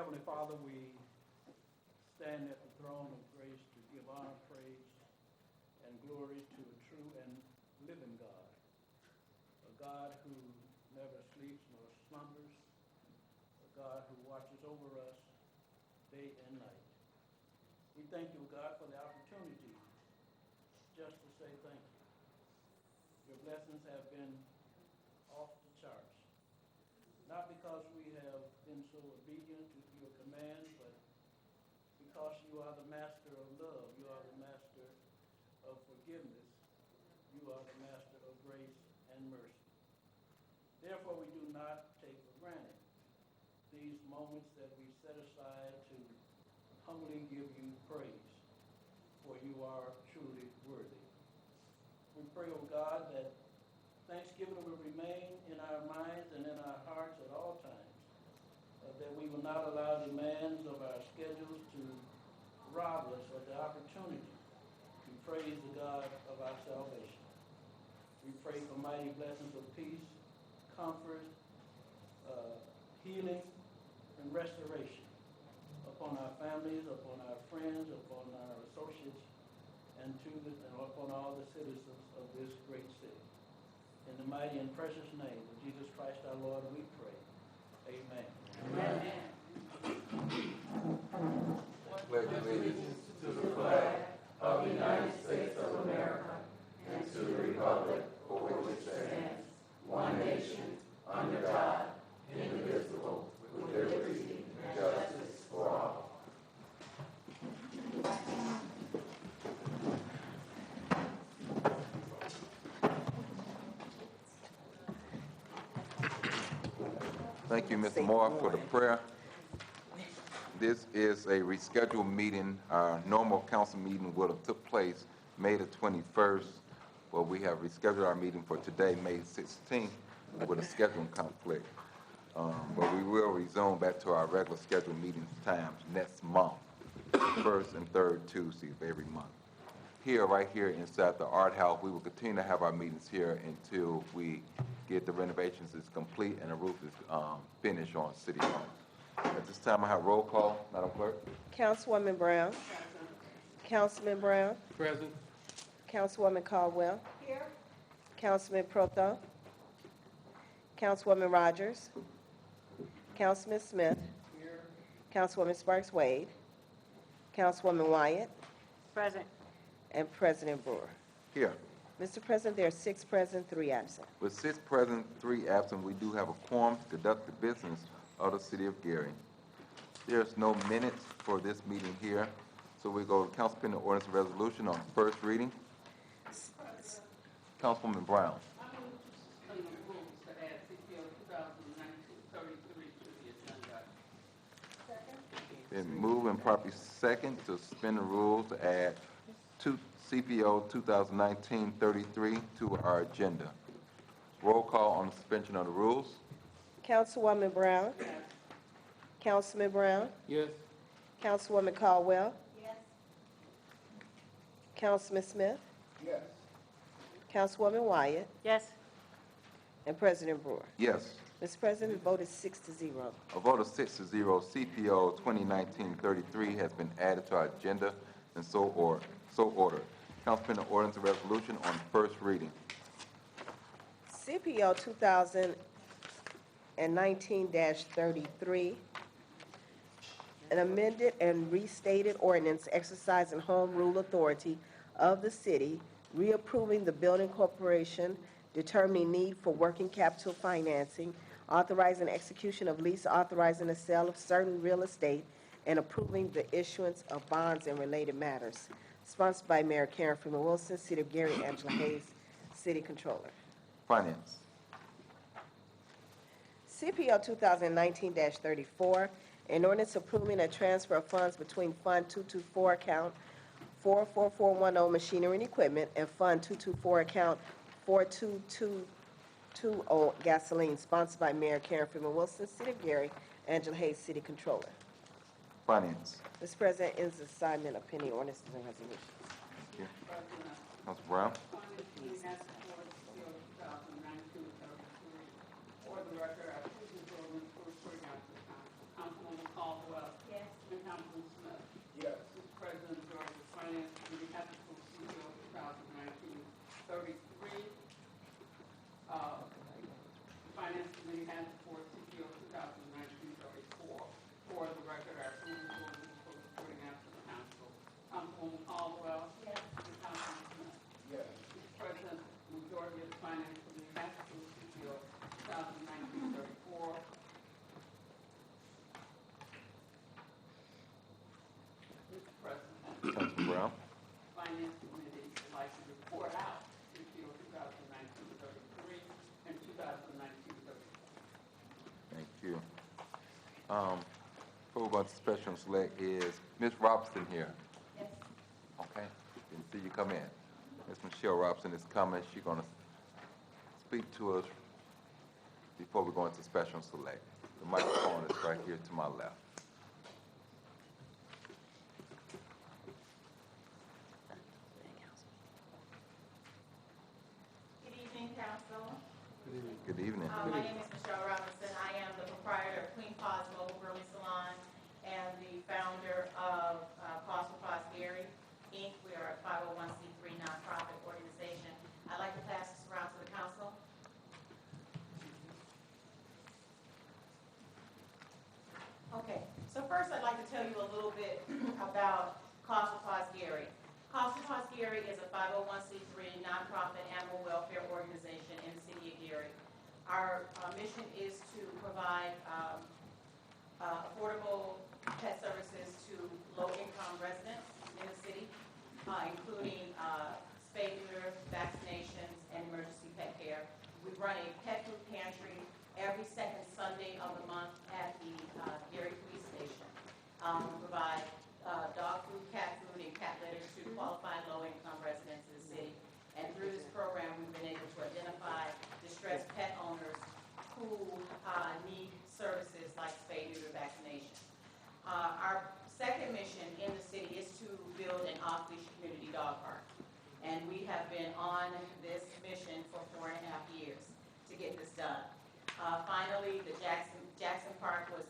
Heavenly Father, we stand at the throne of grace to give honor, praise, and glory to a true and living God, a God who never sleeps nor slumbers, a God who watches over us day and night. We thank you, God, for the opportunity just to say thank you. Your blessings have been off the charts, not because we have been so obedient to your command, but because you are the master of love, you are the master of forgiveness, you are the master of grace and mercy. Therefore, we do not take for granted these moments that we set aside to humbly give you praise, for you are truly worthy. We pray, O God, that thanksgiving will remain in our minds and in our hearts at all times, that we will not allow demands of our schedules to rob us of the opportunity to praise the God of our salvation. We pray for mighty blessings of peace, comfort, healing, and restoration upon our families, upon our friends, upon our associates, and upon all the citizens of this great city. In the mighty and precious name of Jesus Christ our Lord, we pray. Amen. Amen. Pledge allegiance to the flag of the United States of America and to the republic for which it stands, one nation, under God, indivisible, with liberty and justice for all. Thank you, Mr. Moore, for the prayer. This is a rescheduled meeting. Our normal council meeting would have took place May the 21st, but we have rescheduled our meeting for today, May 16th, with a scheduling conflict. But we will resume back to our regular scheduled meeting times next month, first and third Tuesday of every month. Here, right here inside the Art House, we will continue to have our meetings here until we get the renovations is complete and the roof is finished on City Hall. At this time, I have roll call. Madam Clerk. Councilwoman Brown. Councilman Brown. Present. Councilwoman Caldwell. Here. Councilman Proto. Councilwoman Rogers. Councilman Smith. Here. Councilwoman Sparks Wade. Councilwoman Wyatt. Present. And President Brewer. Here. Mr. President, there are 6 present, 3 absent. With 6 present, 3 absent, we do have a quorum to conduct the business of the City of Gary. There's no minutes for this meeting here, so we go to council pending ordinance and resolution on first reading. Councilwoman Brown. I move to suspend the rules to add CPO 2019-33 to the agenda. Second. Been moved and properly second to suspend the rules to add CPO 2019-33 to our agenda. Roll call on the suspension of the rules. Councilwoman Brown. Yes. Councilman Brown. Yes. Councilwoman Caldwell. Yes. Councilman Smith. Yes. Councilwoman Wyatt. Yes. And President Brewer. Yes. Mr. President, the vote is 6-0. A vote of 6-0, CPO 2019-33 has been added to our agenda and so ordered. Council pending ordinance and resolution on first reading. CPO 2019-33, an amended and restated ordinance exercising home rule authority of the city, reapproving the building corporation, determining need for working capital financing, authorizing execution of lease, authorizing the sale of certain real estate, and approving the issuance of bonds and related matters. Sponsored by Mayor Karen Freeman Wilson, City of Gary, Angela Hayes, City Controller. Finance. CPO 2019-34, an ordinance approving a transfer of funds between Fund 224 account 44410 machinery and equipment and Fund 224 account 42220 gasoline, sponsored by Mayor Karen Freeman Wilson, City of Gary, Angela Hayes, City Controller. Finance. Mr. President, ends the assignment of pending ordinances and resolutions. Thank you. Council Brown. Finance asked for CPO 2019-33. For the record, I approve this ordinance first reading out to the council. Councilwoman Caldwell Before we go to special and select, is Ms. Robinson here? Yes. Okay, didn't see you come in. Ms. Michelle Robinson is coming. She's gonna speak to us before we go into special and select. The microphone is right here to my left. Good evening, council. Good evening. My name is Michelle Robinson. I am the proprietor of Queen Paws Mobile Grooming Salon and the founder of Paws for Paws Gary, Inc. We are a 501c3 nonprofit organization. I'd like to pass this around to the council. Okay, so first I'd like to tell you a little bit about Paws for Paws Gary. Paws for Paws Gary is a 501c3 nonprofit animal welfare organization in the city of Gary. Our mission is to provide affordable pet services to low-income residents in the city, including spay neuter, vaccinations, and emergency pet care. We run a pet food pantry every second Sunday of the month at the Gary Police Station. We provide dog food, cat food, and cat litter to qualified low-income residents in the city. And through this program, we've been able to identify distressed pet owners who need services like spay neuter vaccination. Our second mission in the city is to build an off-leash community dog park. And we have been on this mission for 4.5 years to get this done. Finally, the Jackson Park was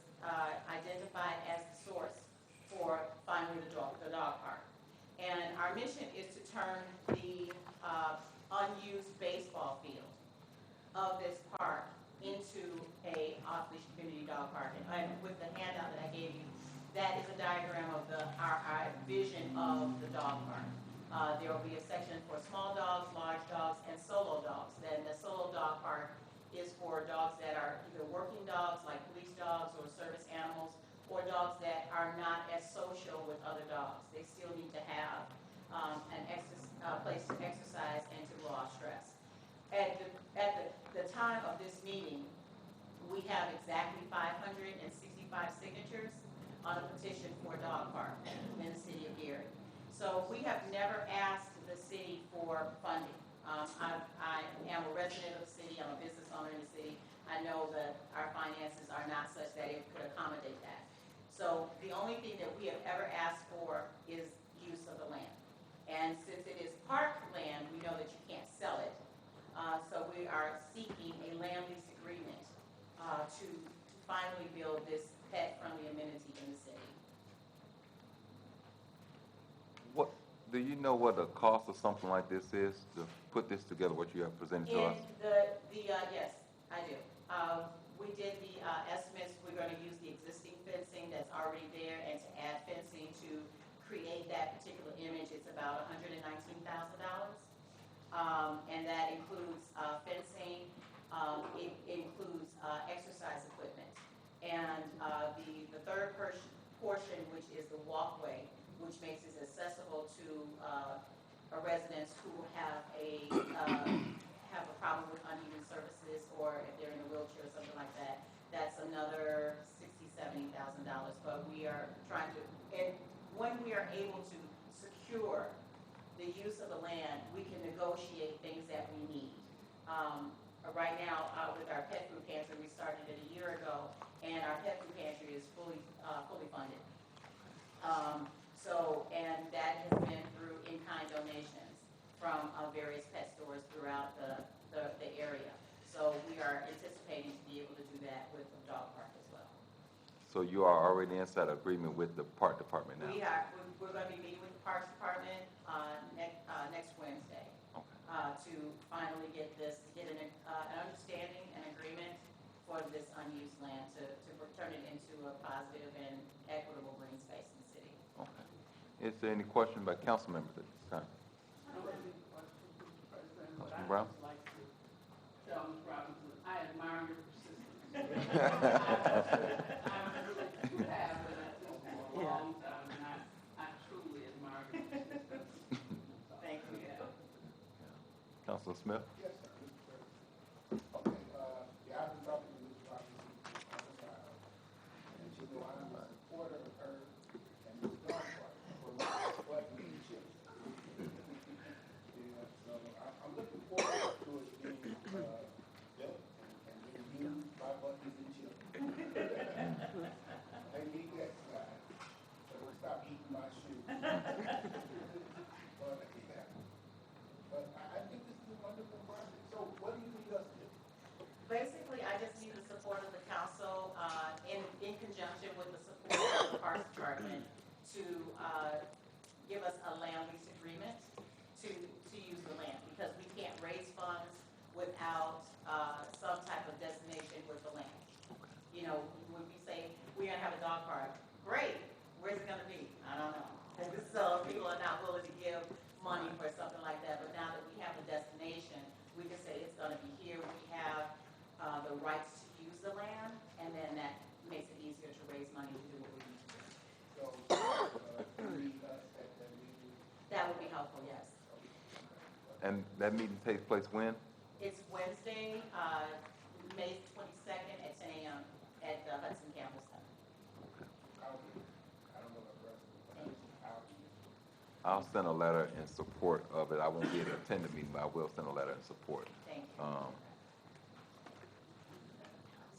identified as the source for finally the dog park. And our mission is to turn the unused baseball field of this park into a off-leash community dog park. And with the handout that I gave you, that is a diagram of our vision of the dog park. There will be a section for small dogs, large dogs, and solo dogs. Then the solo dog park is for dogs that are either working dogs like police dogs or service animals, or dogs that are not as social with other dogs. They still need to have a place to exercise and to go off stress. At the time of this meeting, we have exactly 565 signatures on a petition for a dog park in the city of Gary. So we have never asked the city for funding. I am a resident of the city. I'm a business owner in the city. I know that our finances are not such that it could accommodate that. So the only thing that we have ever asked for is use of the land. And since it is park land, we know that you can't sell it. So we are seeking a land lease agreement to finally build this pet-friendly amenity in the city. What, do you know what the cost of something like this is, to put this together, what you have presented to us? Yes, I do. We did the estimates. We're going to use the existing fencing that's already there, and to add fencing to create that particular image, it's about $119,000. And that includes fencing, it includes exercise equipment. And the third portion, which is the walkway, which makes it accessible to residents who have a problem with uneven surfaces, or if they're in a wheelchair or something like that, that's another $60,000, $70,000. But we are trying to, and when we are able to secure the use of the land, we can negotiate things that we need. Right now, with our pet food pantry, we started it a year ago, and our pet food pantry is fully funded. And that has been through in-kind donations from various pet stores throughout the area. So we are anticipating to be able to do that with the dog park as well. So you are already inside agreement with the park department now? We're going to be meeting with the Parks Department next Wednesday to finally get an understanding and agreement for this unused land to turn it into a positive and equitable green space in the city. Okay. Is there any question by council members at this time? I don't have any questions, Mr. President, but Councilman I'd Brown? just like to tell Ms. Robinson, I admire your persistence. I really do have been at this for a long time, and I truly admire your persistence. Thank you. Councilor Smith? Yes, sir. Okay, yeah, I've been talking to Ms. Robinson on the side, and supporter of her and this dog park for buttons and chips. Yeah, so I'm looking forward to it being built and being used by buttons and chips. They need that slide, so they'll stop eating my shoes. But, yeah. But I think this is a wonderful project. So what do you need us to do? Basically, I just need the support of the council, in conjunction with the support of the Parks Department to, give us a land lease agreement to use the land, because we can't raise funds without, some type of destination with the land. You know, when we say, we're gonna have a dog park, great, where's it gonna be? I don't know. So people are not willing to give money for something like that, but now that we have a destination, we can say it's gonna be here, we have, the rights to use the land, and then that makes it easier to raise money to do what we need to do. So, you need us at that meeting? That would be helpful, yes. And that meeting takes place when? It's Wednesday, May 22nd at 10 a.m. at the Hudson Campbell Center. I'll be, I don't know the rest of it, but I'll be. I'll send a letter in support of it. I won't be able to attend the meeting, but I will send a letter in support. Thank you.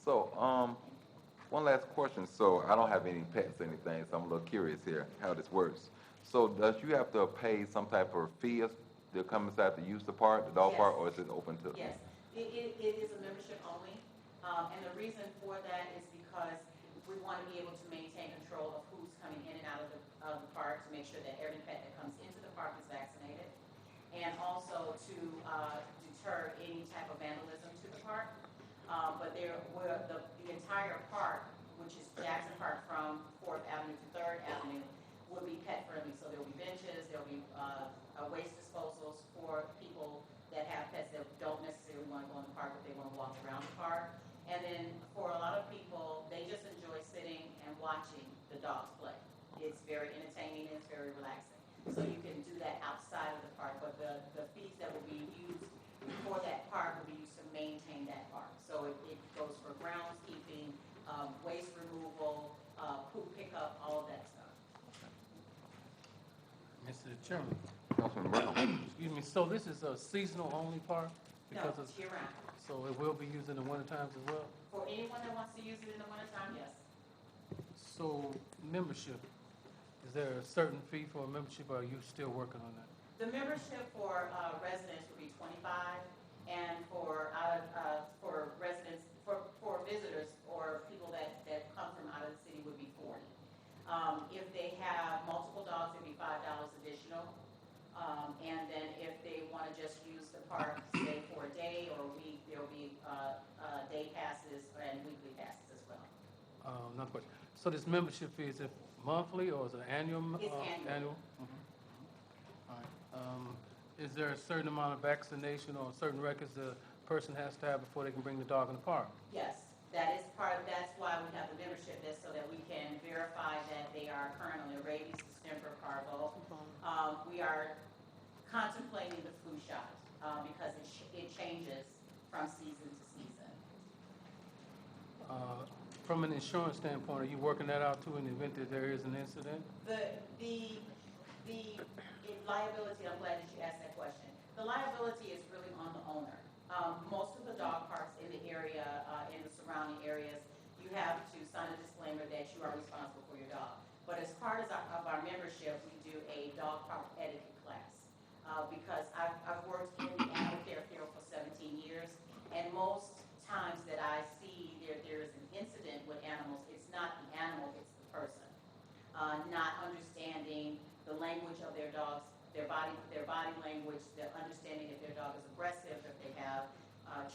So, one last question. So, I don't have any pets or anything, so I'm a little curious here how this works. So, does you have to pay some type of fee to come inside to use the park, the dog Yes. park, or is it open to? Yes, it is a membership only, and the reason for that is because we want to be able to maintain control of who's coming in and out of the park, to make sure that every pet that comes into the park is vaccinated, and also to deter any type of vandalism to the park. But the entire park, which is Jackson Park from 4th Avenue to 3rd Avenue, will be pet friendly. So there will be benches, there will be waste disposals for people that have pets that don't necessarily want to go in the park, but they want to walk around the park. And then for a lot of people, they just enjoy sitting and watching the dogs play. It's very entertaining, it's very relaxing. So you can do that outside of the park, but the fees that will be used for that park will be used to maintain that park. So it goes for groundskeeping, waste removal, poop pickup, all of that stuff. Mr. Chairman, Councilman Brown? excuse me, so this is a seasonal only park? No, Because it's year round. so it will be used in the winter times as well? For anyone that wants to use it in the wintertime, yes. So membership, is there a certain fee for a membership, or are you still working on that? The membership for residents would be $25, and for residents, for visitors or people that come from out of the city would be $40. If they have multiple dogs, it'd be $5 additional. And then if they want to just use the park, say for a day or a week, there'll be day passes and weekly passes as well. Another question. So this membership fee, is it monthly or is it annual? It's annual. Mhm. All right. Is there a certain amount of vaccination or certain records the person has to have before they can bring the dog in the park? Yes, that's why we have the membership, is so that we can verify that they are current on their rabies, distemper, parvo. We are contemplating the flu shot, because it changes from season to season. From an insurance standpoint, are you working that out too in the event that there is an incident? The liability, I'm glad that you asked that question. The liability is really on the owner. Most of the dog parks in the area, in the surrounding areas, you have to sign a disclaimer that you are responsible for your dog. But as part of our membership, we do a dog park etiquette class. Because I've worked in the animal care field for 17 years, and most times that I see there is an incident with animals, it's not the animal, it's the person. Not understanding the language of their dogs, their body language, the understanding if their dog is aggressive, if they have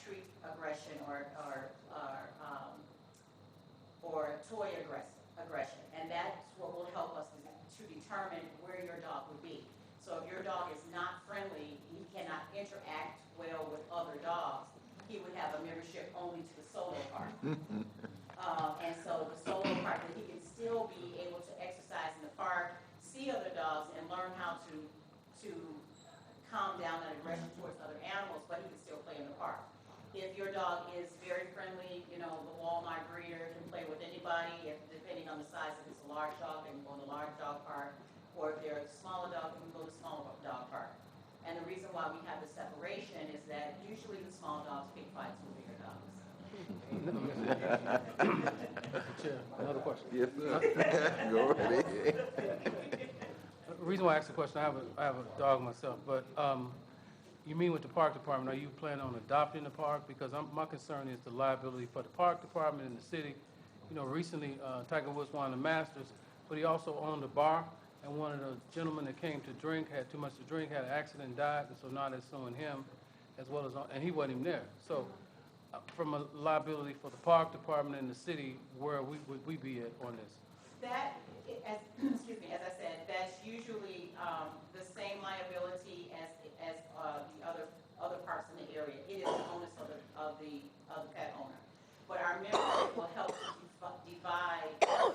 treat aggression or toy aggression. And that's what will help us to determine where your dog would be. So if your dog is not friendly, he cannot interact well with other dogs, he would have a membership only to the solo park. And so the solo park, that he can still be able to exercise in the park, see other dogs, and learn how to calm down that aggression towards other animals, but he can still play in the park. If your dog is very friendly, the Walmart breeder can play with anybody, depending on the size, if it's a large fights with bigger dogs. Mr. Chair, another question. Yes, sir. Go right ahead. The reason why I asked the question, I have a dog myself, but you mean with the park department, are you planning on adopting the park? Because my concern is the liability for the park department and the city. You know, recently, Tiger Woods won the Masters, but he also owned a bar, and one of the gentlemen that came to drink, had too much to drink, had an accident, and died, and so now they're suing him, as well as, and he wasn't even there. So, from a liability for the park department and the city, where would we be at on this? That, as, excuse me, as I said, that's usually the same liability as the other parks in the area. It is the onus of the pet owner. But our membership will help to divide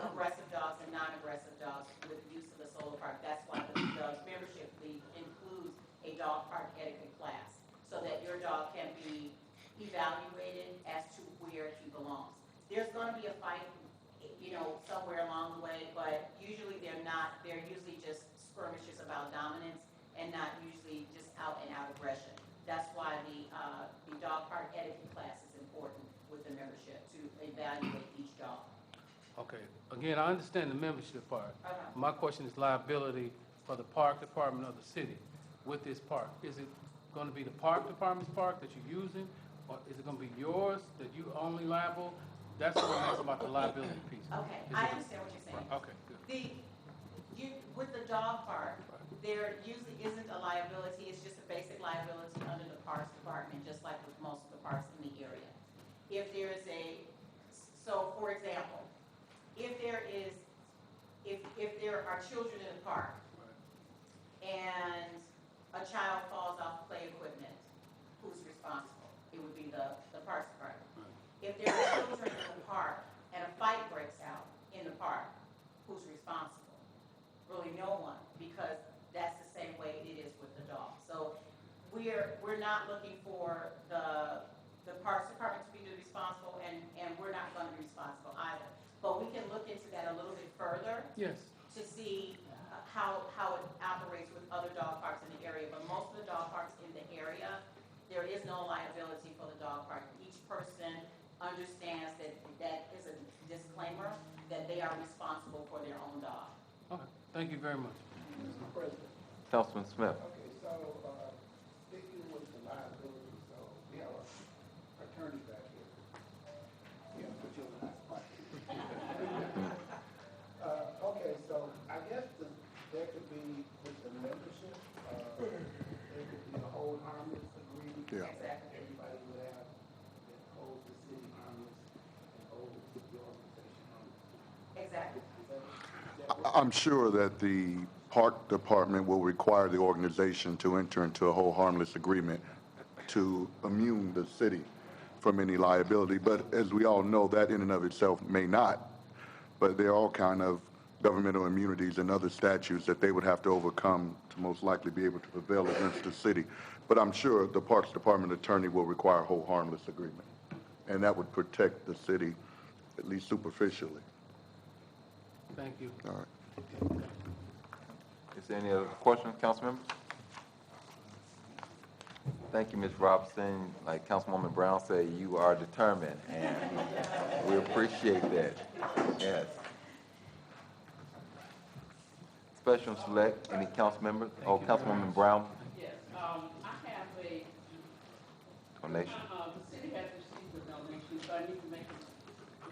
aggressive dogs and non-aggressive dogs with use of the solar park. That's why the membership league includes a dog park etiquette class, so that your dog can be evaluated as to where he belongs. There's going to be a fight, you know, somewhere along the way, but usually they're not. They're usually just skirmishes about dominance and not usually just out and out aggression. That's why the dog park etiquette class is important with the membership to evaluate each dog. Okay, again, I understand the membership part. Okay. My question is liability for the park department of the city with this park. Is it going to be the park department's park that you're using, or is it going to be yours that you only liable? That's what I'm asking about the liability piece. Okay, Is I it- understand what you're saying. Okay, good. With the dog park, there usually isn't a liability. It's just a basic liability under the parks department, just like with most of the parks in the area. If there is so for example, if there are children in the park and a child falls off play equipment, who's responsible? It would be the parks department. If there are children in the park and a fight breaks out in the park, who's responsible? Really no one, because that's the same way it is with the dog. So we're not looking for the parks department to be responsible, and we're not going to be responsible either. But we can look into that a little bit further Yes. to see how it operates with other dog parks in the area. But most of the dog parks in the area, there is no liability for the dog park. Each person understands that is a disclaimer that they are responsible for their own dog. Okay, thank you very much. Mr. President. Councilman Smith. Okay, so, sticking with the liability, so we have an attorney back here. Yeah, put you on the hot spot. Okay, so I guess there could be, with the membership, there could be a hold harmless agreement. Yeah. Exactly. Everybody would have, that holds the city harmless and holds the organization harmless. Exactly. I'm sure that the park department will require the organization to enter into a whole harmless agreement to immune the city from any liability. But as we all know, that in and of itself may not. But there are all kind of governmental immunities and other statutes that they would have to overcome to most likely be able to prevail against the city. But I'm sure the Parks Department attorney will require a whole harmless agreement. And that would protect the city, at least superficially. Thank you. All right. Is there any other questions, council members? Thank you, Ms. Robinson. Like Councilwoman Brown said, you are determined, and we appreciate that. Yes. Special select, any council members? Oh, Councilwoman Brown, Yes, I have a, donation. the city has received a donation, so I need to make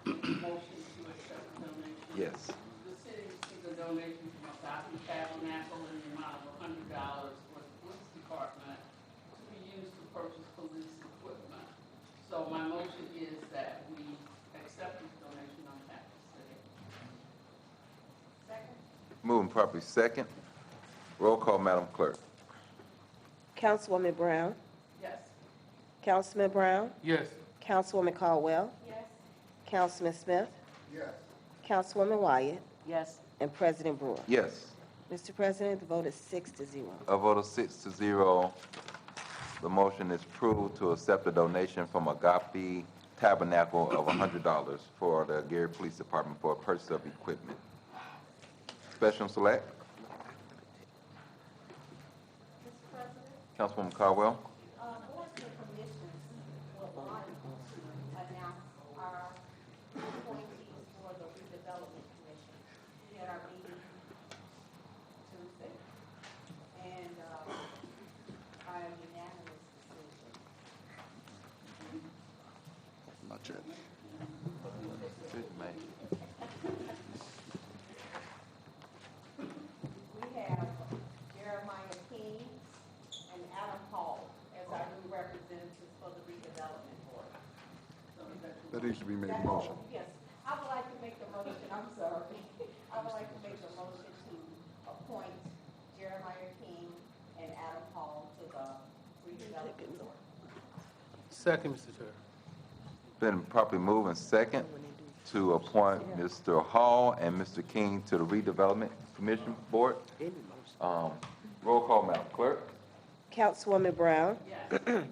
a motion to accept the donation. Yes. The city received a donation from Agape Tabernacle in the amount of $100 for the police department to be used to purchase police equipment. So my motion is that we accept this donation on behalf of the city. Second? Moving properly second. Roll call, Madam Clerk. Councilwoman Brown, Yes. Councilman Brown, Yes. Councilwoman Caldwell, Yes. Councilman Smith, Yes. Councilwoman Wyatt, Yes. and President Brewer. Yes. Mr. President, the vote is 6-0. A vote of 6-0. The motion is approved to accept the donation from Agape Tabernacle of $100 for the Gary Police Department for a purchase of equipment. Special select, Mr. President? Councilwoman Caldwell. Boards and commissions will bond Decision made. We have Jeremiah King and Adam Hall as our new representatives for the redevelopment board. That needs to be made a motion. Yes, I would like to make the motion, I'm sorry. I would like to make the motion to appoint Jeremiah King and Adam Hall to the redevelopment board. Second, Mr. Chair. Been properly moved and second to appoint Mr. Hall and Mr. King to the redevelopment commission board. Roll call, Madam Clerk. Councilwoman Brown? Yes.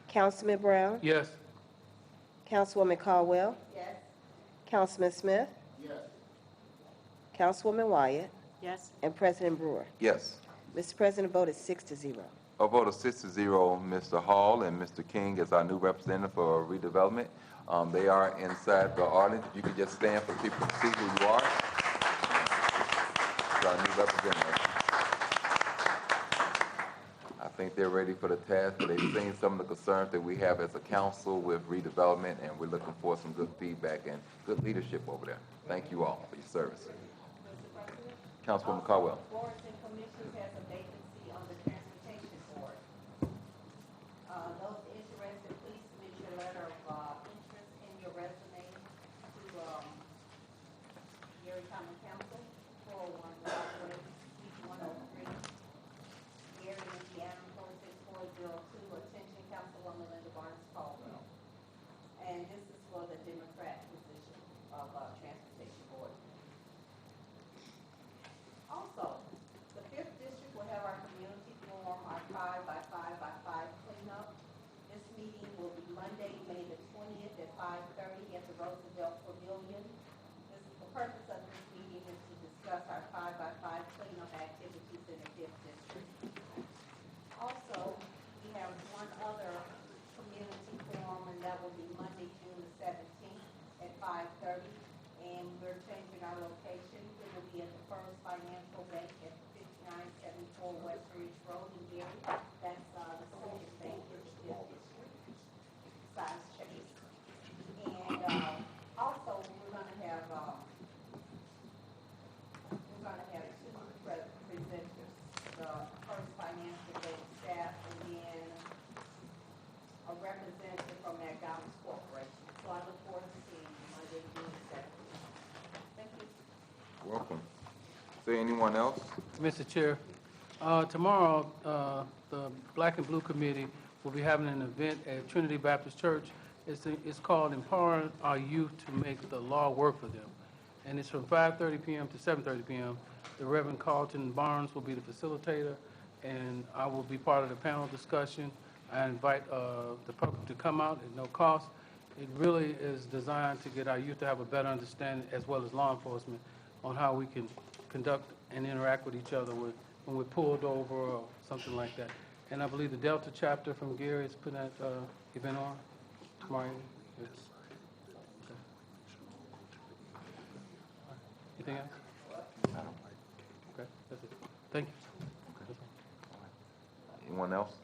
Councilman Brown? Yes. Councilwoman Caldwell? Yes. Councilman Smith? Yes. Councilwoman Wyatt? Yes. And President Brewer. Yes. Mr. President, vote is 6-0. A vote of 6-0, Mr. Hall and Mr. King as our new representative for redevelopment. They are inside the audience. If you could just stand for people to see who you are. It's our new representative. I think they're ready for the task, but they've seen some of the concerns that we have as a council with redevelopment, and we're looking for some good feedback and good leadership over there. Thank you all for your service. Councilwoman Caldwell. Boards and commissions has a vacancy on the transportation board. Those interested, please submit your letter of interest in your resume to Gary Common Council, 401 Southwest Suite 103, Gary, Indiana, 46402. Attention, Councilwoman Linda Barnes Caldwell. And this is for the Democrat position of transportation board. Also, the 5th District will have our community forum, our 5x5x5 cleanup. This meeting will be Monday, May the 20th at 5:30 at the Roosevelt Pavilion. The purpose of this meeting is to discuss our 5x5 cleanup activities in the 5th District. Also, we have one other community forum, and that will be Monday, June the 17th at 5:30. And we're changing our location. It will be at the First Financial Bank at 5974 West Ridge Road in Gary. That's the Civic Bank district size change. And also, we're going to have two presenters, the First Financial Bank staff, and then a representative from McDonald's Corporation. So I look forward to seeing you Monday, June 17th. Thank you. Welcome. Is there anyone else? Mr. Chair, tomorrow, the Black and Blue Committee will be having an event at Trinity Baptist Church. It's called Empowering Our Youth to Make the Law Work for Them. And it's from 5:30 p.m. to 7:30 p.m. The Reverend Carlton Barnes will be the facilitator, and I will be part of the panel discussion. I invite the public to come out at no cost. It really is designed to get our youth to have a better understanding, as well as law enforcement, on how we can conduct and interact with each other when we're pulled over or something like that. And I believe the Delta chapter from Gary is putting that event on tomorrow. Yes. Okay. Anything else? Okay, that's it. Thank you. Anyone else?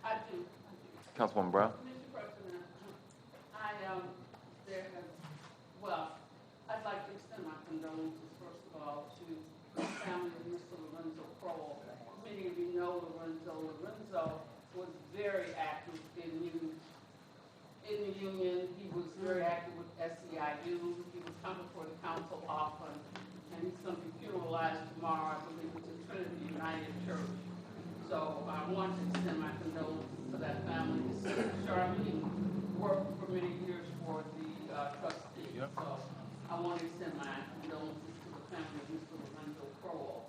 I do. Councilwoman Brown? Mr. President, I'd like to extend my condolences, first of all, to the family of Mr. Lorenzo Crowell. Many of you know Lorenzo. Lorenzo was very active in the union. He was very active with SEIU. He was coming before the council often, and he's going to be funeralized tomorrow, I believe, at the Trinity United Church. So I want to extend my condolences to that family. His sister Charlene worked for many years for the trustee. Yep. So I want to extend my condolences to the family of Mr. Lorenzo Crowell.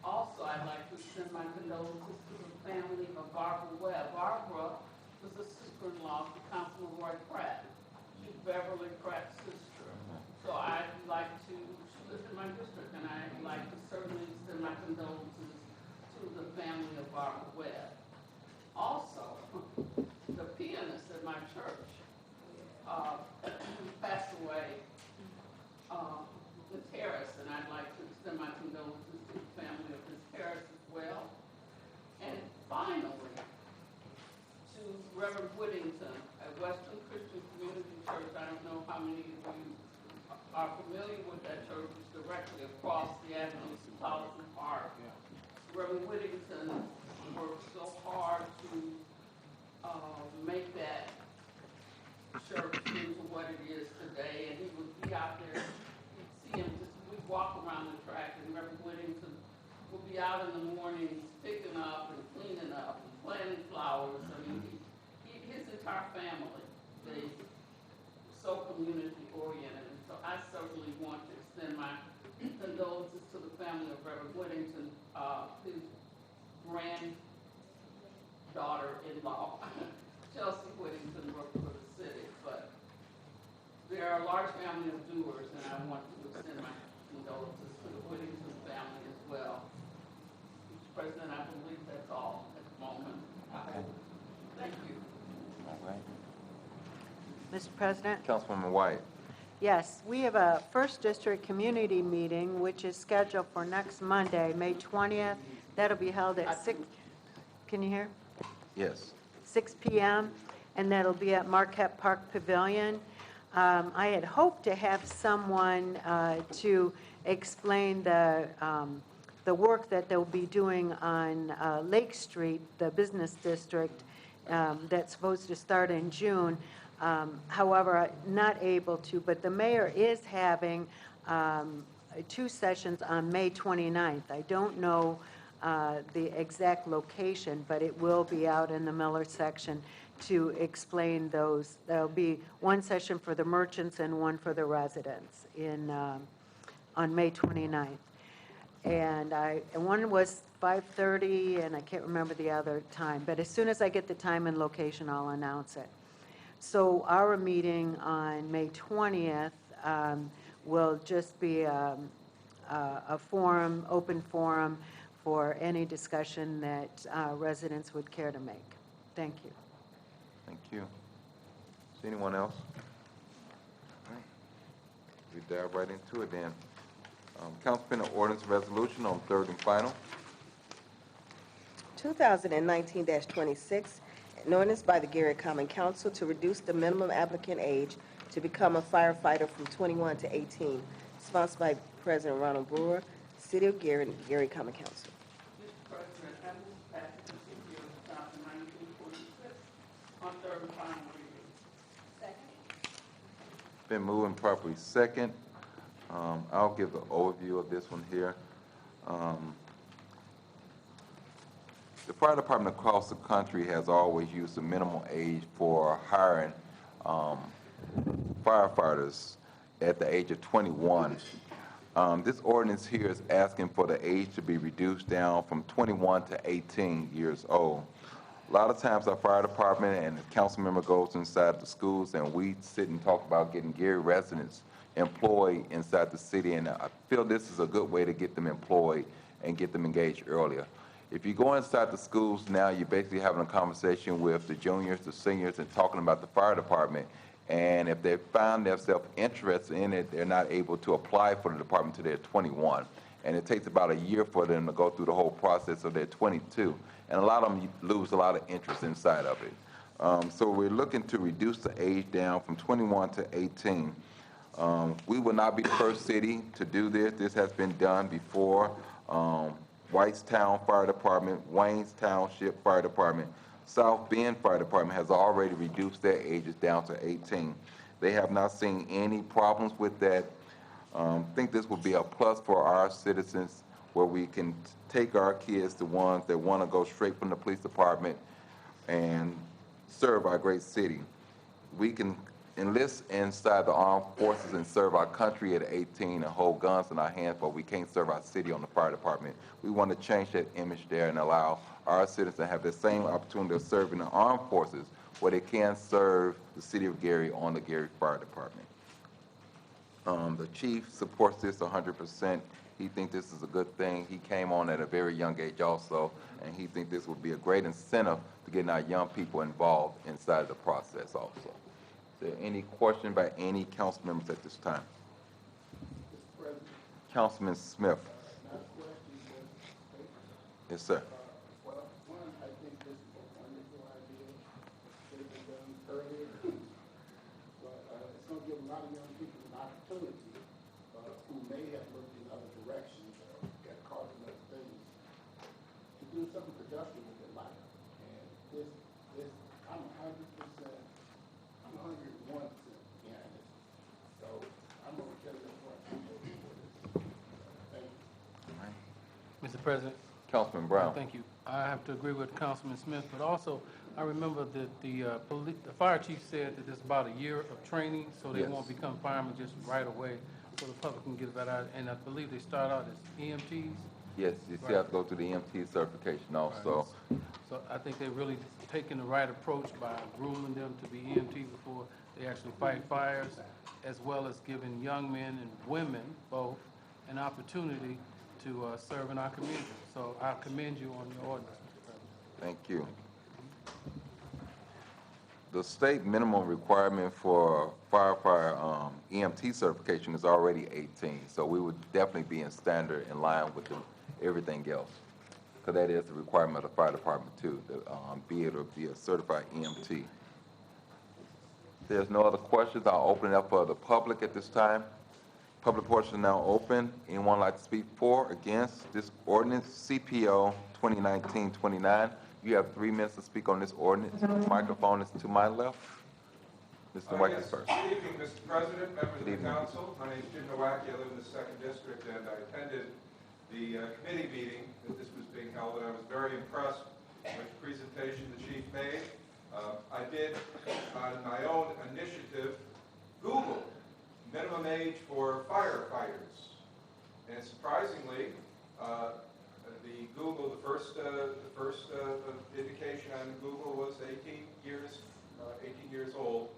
Also, I'd like to extend my condolences to the family of Barbara Webb. Barbara was the sister-in-law to Councilman Roy Pratt. She's Beverly Pratt's sister. So I'd like to, she lives in my district, and I'd like to certainly extend my condolences to the family of Barbara Webb. Also, the pianist at my church passed away, Ms. Harris, and I'd like to extend my condolences to the family of Ms. Harris as well. And finally, to Reverend Whittington at Western Christian Community Church. I don't know how many of you are familiar with that church. It's directly across the avenue to Tolleson Park. Reverend Whittington worked so hard to make that church into what it is today, and he would be out there, you'd see him, we'd walk around the track, and Reverend Whittington would be out in the mornings picking up and cleaning up and planting flowers. I mean, his entire family, they were so community oriented, and so I certainly want to extend my condolences to the family of Reverend Whittington, his granddaughter-in-law, Chelsea Whittington, worked for the city, but there are a large family of doers, and I want to extend my condolences to the Whittington family as well. Mr. President, I believe that's all at the moment. Thank you. All right. Mr. President? Councilwoman White. Yes, we have a First District Community Meeting, which is scheduled for next Monday, May 20th. That'll be held at 6, can you hear? Yes. 6 p.m., and that'll be at Marquette Park Pavilion. I had hoped to have someone to explain the work that they'll be doing on Lake Street, the business district, that's supposed to start in June. However, not able to, but the mayor is having 2 sessions on May 29th. I don't know the exact location, but it will be out in the Miller section to explain those. There'll be 1 session for the merchants and 1 for the residents on May 29th. And one was 5:30, and I can't remember the other time, but as soon as I get the time and location, I'll announce it. So our meeting on May 20th will just be a forum, open forum for any discussion that residents would care to make. Thank you. Thank you. Is anyone else? All right. We dive right into it then. Council pending ordinance resolution on 3rd and final. 2019-26, an ordinance by the Gary Common Council to reduce the minimum applicant age to become a firefighter from 21 to 18, sponsored by President Ronald Brewer, City of Gary, and Gary Common Council. Mr. President, I move passage of the year 1946 on 3rd and final reading. Second. Been moving properly second. I'll give the overview of this one here. The fire department across the country has always used the minimum age for hiring firefighters at the age of 21. This ordinance here is asking for the age to be reduced down from 21 to 18 years old. A lot of times our fire department and the council member goes inside the schools and we sit and talk about getting Gary residents employed inside the city, and I feel this is a good way to get them employed and get them engaged earlier. If you go inside the schools now, you're basically having a conversation with the juniors, the seniors, and talking about the fire department. And if they find themselves interested in it, they're not able to apply for the department until they're 21. And it takes about a year for them to go through the whole process, so they're 22. And a lot of them lose a lot of interest inside of it. So we're looking to reduce the age down from 21 to 18. We will not be the first city to do this. This has been done before. Whitestown Fire Department, Waynes Township Fire Department, South Bend Fire Department has already reduced their ages down to 18. They have not seen any problems with that. I think this will be a plus for our citizens, where we can take our kids, the ones that want to go straight from the police department and serve our great city. We can enlist inside the armed forces and serve our country at 18 and hold guns in our hands, but we can't serve our city on the fire department. We want to change that image there and allow our citizens to have the same opportunity of serving the armed forces where they can serve the city of Gary on the Gary Fire Department. The chief supports this 100%. He thinks this is a good thing. He came on at a very young age also, and he thinks this would be a great incentive to getting our young people involved inside the process also. Is there any question by any council members at this time? Mr. President, Councilman Smith. not a question, but Yes, sir. well, one, I think this is a wonderful idea. Should have been done earlier. But it's going to give a lot of opportunity, who may have looked in other directions or got caught in other things, to do something productive with their life. And this, I'm 100%, I'm 101% behind this. So I'm gonna tell you what I'm voting for this. Thank you. Mr. President? Councilman Brown. Thank you. I have to agree with Councilman Smith, but also, I remember that the fire chief said that it's about a year of training, so they Yes. won't become firemen just right away, so the public can get a better idea. And I believe they start out as EMTs. Yes, you still have to go through the EMT certification also. So I think they're really taking the right approach by grooming them to be EMT before they actually fight fires, as well as giving young men and women both an opportunity to serve in our community. So I commend you on your ordinance, Mr. President. Thank you. The state minimum requirement for firefighter EMT certification is already 18, so we would definitely be in standard in line with everything else. Because that is the requirement of the fire department too, to be able to be a certified EMT. If there's no other questions, I'll open it up for the public at this time. Public portion now open. Anyone like to speak for, against this ordinance, CPO 2019-29? You have 3 minutes to speak on this ordinance. The microphone is to my left. Mr. White is first. Good evening, Mr. President, members Good of the evening. council. My name is Jim Nowacki. I live in the 2nd District, and I attended the committee meeting that this was being held, and I was very impressed with the presentation the chief made. I did, on my own initiative, Google minimum age for firefighters. And surprisingly, the first indication on Google was 18 years old.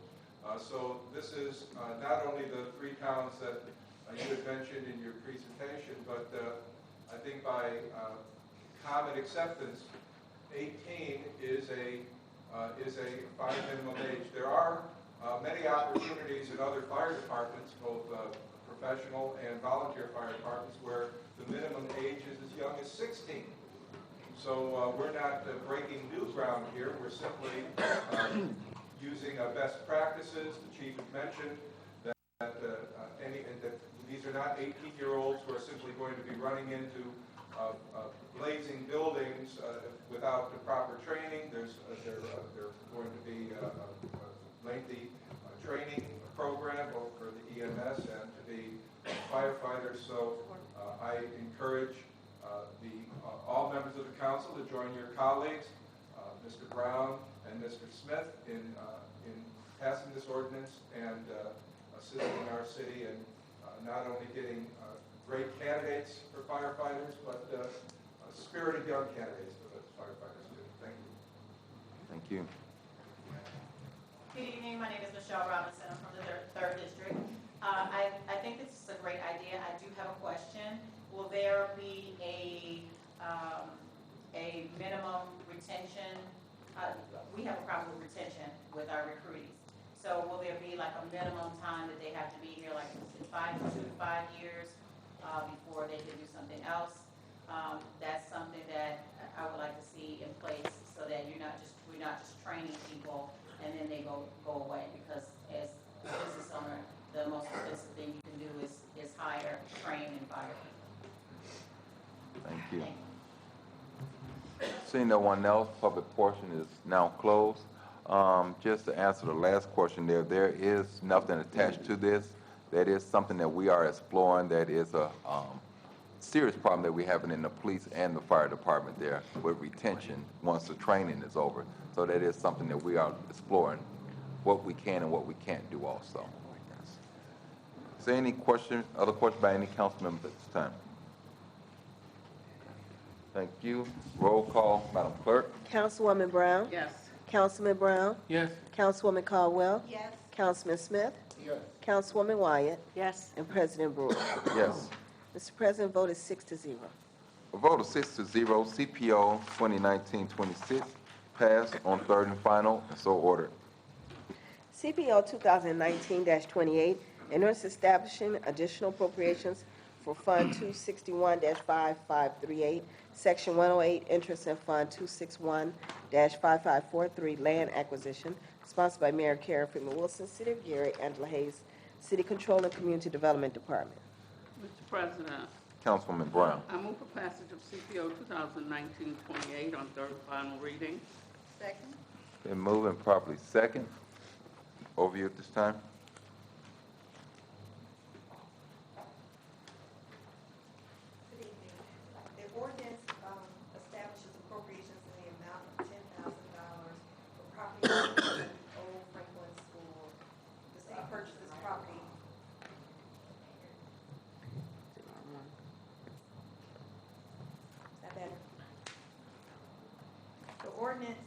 So this is not only the 3 towns that you had mentioned in your presentation, but I think by common acceptance, 18 is a fire minimum age. There are many opportunities in other fire departments, both professional and volunteer fire departments, where the minimum age is as young as 16. So we're not breaking new ground here. We're simply using best practices. The chief has mentioned that these are not 18-year-olds who are simply going to be running into blazing buildings without the proper training. There's going to be a lengthy training program both for the EMS and to be firefighters. So I encourage all members of the council to join your colleagues, Mr. Brown and Mr. Smith, in passing this ordinance and assisting our city in not only getting great candidates for firefighters, but spirited young candidates for the firefighters too. Thank you. Thank you. Good evening, my name is Michelle Robinson, I'm from the 3rd District. I think this is a great idea. I do have a question. Will there be a minimum retention? We have a problem with retention with our recruitees. So will there be like a minimum time that they have to be here, like 2 to 5 years before they can do something else? That's something that I would like to see in place so that we're not just training people and then they go away, because as a business owner, the most expensive thing you can do is hire, train, and fire people. Thank you. Seeing no one else, public portion is now closed. Just to answer the last question there is nothing attached to this. That is something that we are exploring. That is a serious problem that we're having in the police and the fire department there with retention once the training is over. So that is something that we are exploring, what we can and what we can't do also. Is there any other questions by any council members at this time? Thank you. Roll call, Madam Clerk. Councilwoman Brown? Yes. Councilman Brown? Yes? Councilwoman Caldwell? Yes. Councilman Smith? Yes. Councilwoman Wyatt? Yes. And President Brewer. Yes. Mr. President, vote is 6-0. A vote of 6-0, CPO 2019-26 passed on 3rd and final, and so ordered. CPO 2019-28, an ordinance establishing additional appropriations for Fund 261-5538, Section 108, Interest in Fund 261-5543, Land Acquisition, sponsored by Mayor Karen Freeman Wilson, City of Gary, Angela Hayes, City Control and Community Development Department. Mr. President, Councilwoman Brown. I move for passage of CPO 2019-28 on third and final reading. Second. Been moved and properly second. Over you at this time. Good evening. The ordinance establishes appropriations in the amount of $10,000 for property at Old Franklin School. The city purchases property. Is that better? The ordinance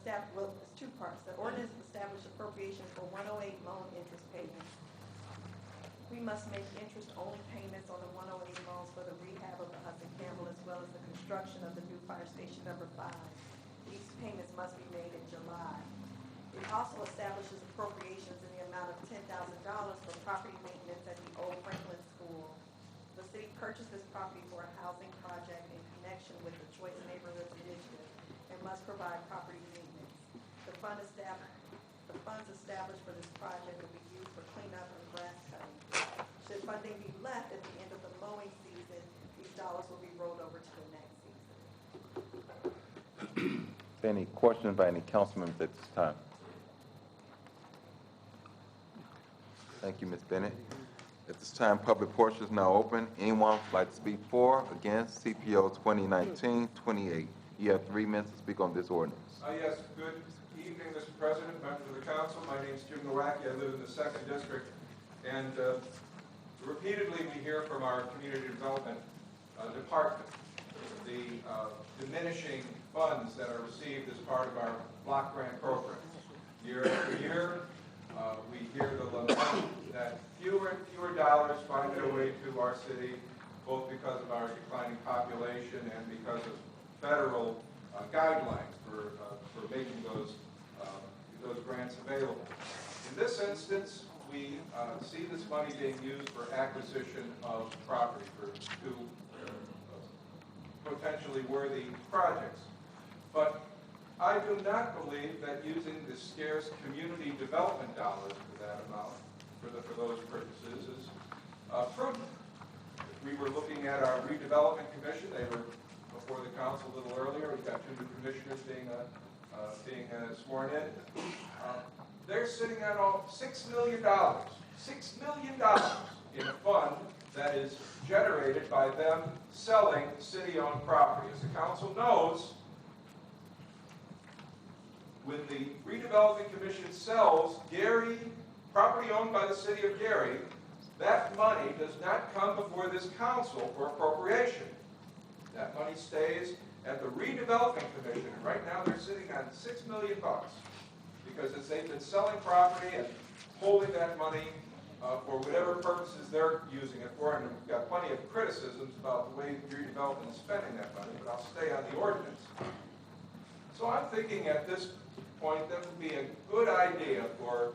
it's two parts. The ordinance establishes appropriations for 108 loan interest payments. We must make interest-only payments on the 108 loans for the rehab of the Hudson Campbell as well as the construction of the new fire station number 5. These payments must be made in July. It also establishes appropriations in the amount of $10,000 for property maintenance at the Old Franklin School. The city purchased this property for a housing project in connection with the Choice Neighborhoods Initiative and must provide property maintenance. The funds established for this project will be used for cleanup and grass cutting. Should funding be left at the end of the mowing season, these dollars will be rolled over to the next season. Any questions by any council members at this time? Thank you, Ms. Bennett. At this time, public portion is now open. Anyone would like to speak for, against CPO 2019-28? You have 3 minutes to speak on this ordinance. Yes, good evening, Mr. President, members of the council. My name is Jim Nowacki. I live in the 2nd District. And repeatedly we hear from our community development department the diminishing funds that are received as part of our block grant program. Year after year, we hear the lament that fewer and fewer dollars find their way to our city, both because of our declining population and because of federal guidelines for making those grants available. In this instance, we see this money being used for acquisition of property for 2 potentially worthy projects. But I do not believe that using the scarce community development dollars for that amount, for those purchases, is prudent. If we were looking at our redevelopment commission, they were before the council a little earlier. We've got 2 new commissioners being sworn in. They're sitting on $6 million in a fund that is generated by them selling city-owned property. As the council knows, when the redevelopment commission sells Gary, property owned by the city of Gary, that money does not come before this council for appropriation. That money stays at the redevelopment commission. And right now they're sitting on $6 million because they've been selling property and holding that money for whatever purposes they're using it for. And we've got plenty of criticisms about the way redevelopment is spending that money, but I'll stay on the ordinance. So I'm thinking at this point that would be a good idea for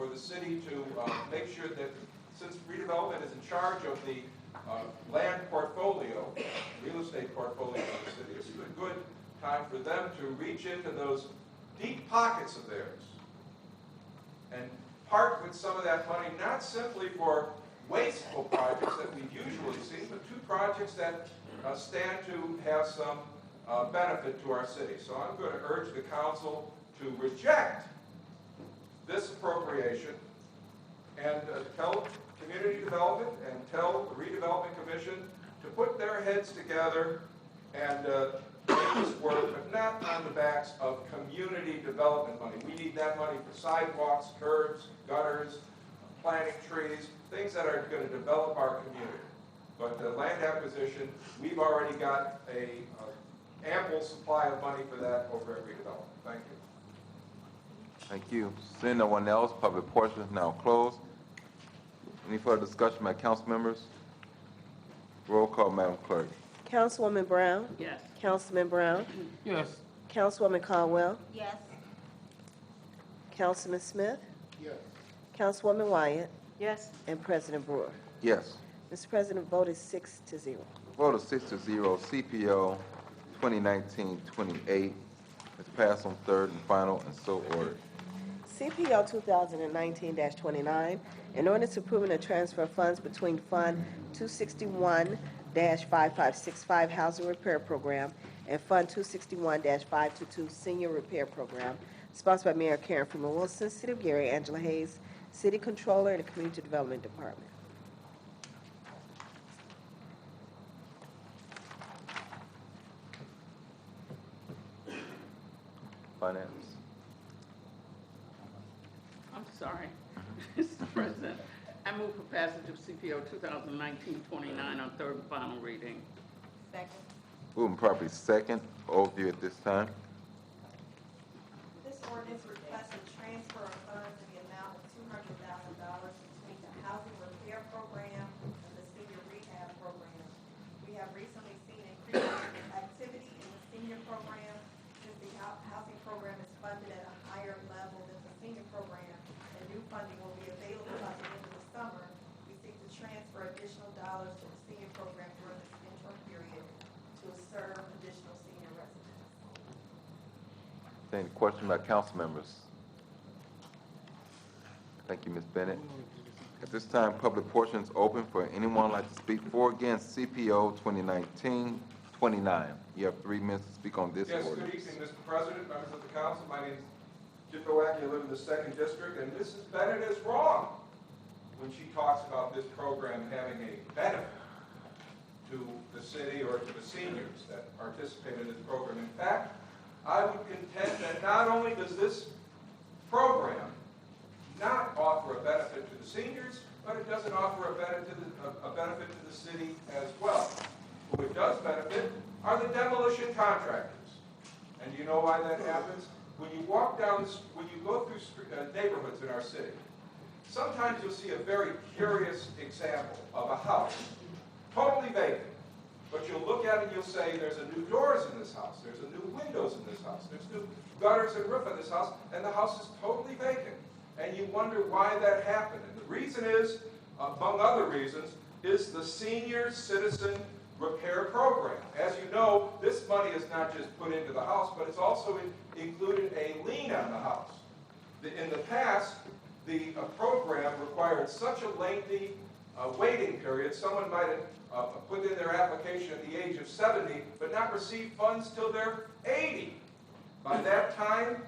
the city to make sure that, since redevelopment is in charge of the land portfolio, real estate portfolio of the city, it's a good time for them to reach into those deep pockets of theirs and part with some of that money, not simply for wasteful projects that we've usually seen, but 2 projects that stand to have some benefit to our city. So I'm going to urge the council to reject this appropriation and tell community development and tell the redevelopment commission to put their heads together and make this work, but not on the backs of community development money. We need that money for sidewalks, curbs, gutters, planting trees, things that are going to develop our community. But the land acquisition, we've already got a ample supply of money for that over at redevelopment. Thank you. Thank you. Seeing no one else, public portion is now closed. Any further discussion by council members? Roll call, Madam Clerk. Councilwoman Brown? Yes. Councilman Brown? Yes. Councilwoman Caldwell? Yes. Councilman Smith? Yes. Councilwoman Wyatt? Yes. And President Brewer. Yes. Mr. President, vote is 6-0. Vote of 6-0, CPO 2019-28 is passed on third and final and so ordered. CPO 2019-29, an ordinance approving a transfer of funds between Fund 261-5565 Housing Repair Program and Fund 261-522 Senior Repair Program, sponsored by Mayor Karen Freeman Wilson, City of Gary, Angela Hayes, City Controller, and the Community Development Department. Finance. I'm sorry, Mr. President. I move for passage of CPO 2019-29 on third and final reading. Second. Moving properly second. Overview at this time. This ordinance requests a transfer of funds in the amount of $200,000 between the housing repair program and the senior rehab program. We have recently seen increased activity in the senior program since the housing program is funded at a higher level than the senior program, and new funding will be available by the end of the summer. We seek to transfer additional dollars to the senior program during this interim period to serve additional senior residents. Any questions by council members? Thank you, Ms. Bennett. At this time, public portion is open for anyone who'd like to speak for or against CPO 2019-29. You have 3 minutes to speak on this Yes, ordinance. good evening, Mr. President, members of the council. My name is Jim Nowacki. I live in the 2nd District, and Mrs. Bennett is wrong when she talks about this program having a benefit to the city or to the seniors that participate in this program. In fact, I would contend that not only does this program not offer a benefit to the seniors, but it doesn't offer a benefit to the city as well. Who it does benefit are the demolition contractors. And do you know why that happens? When you walk down, when you go through neighborhoods in our city, sometimes you'll see a very curious example of a house, totally vacant. But you'll look at it and you'll say, there's a new doors in this house, there's a new windows in this house, there's new gutters and roof in this house, and the house is totally vacant. And you wonder why that happened. And the reason is, among other reasons, is the Senior Citizen Repair Program. As you know, this money is not just put into the house, but it's also included a lien on the house. In the past, the program required such a lengthy waiting period, someone might have put in their application at the age of 70, but not receive funds till they're 80. By that time,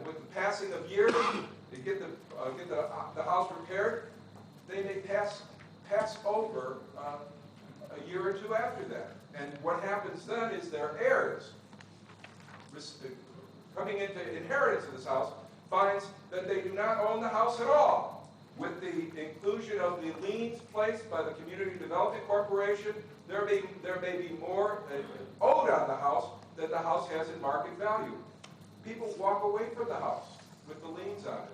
with the passing of years, to get the house repaired, they may pass over a year or two after that. And what happens then is their heirs, coming into inheritance of this house, finds that they do not own the house at all. With the inclusion of the liens placed by the Community Development Corporation, there may be more owed on the house than the house has in market value. People walk away from the house with the liens on it.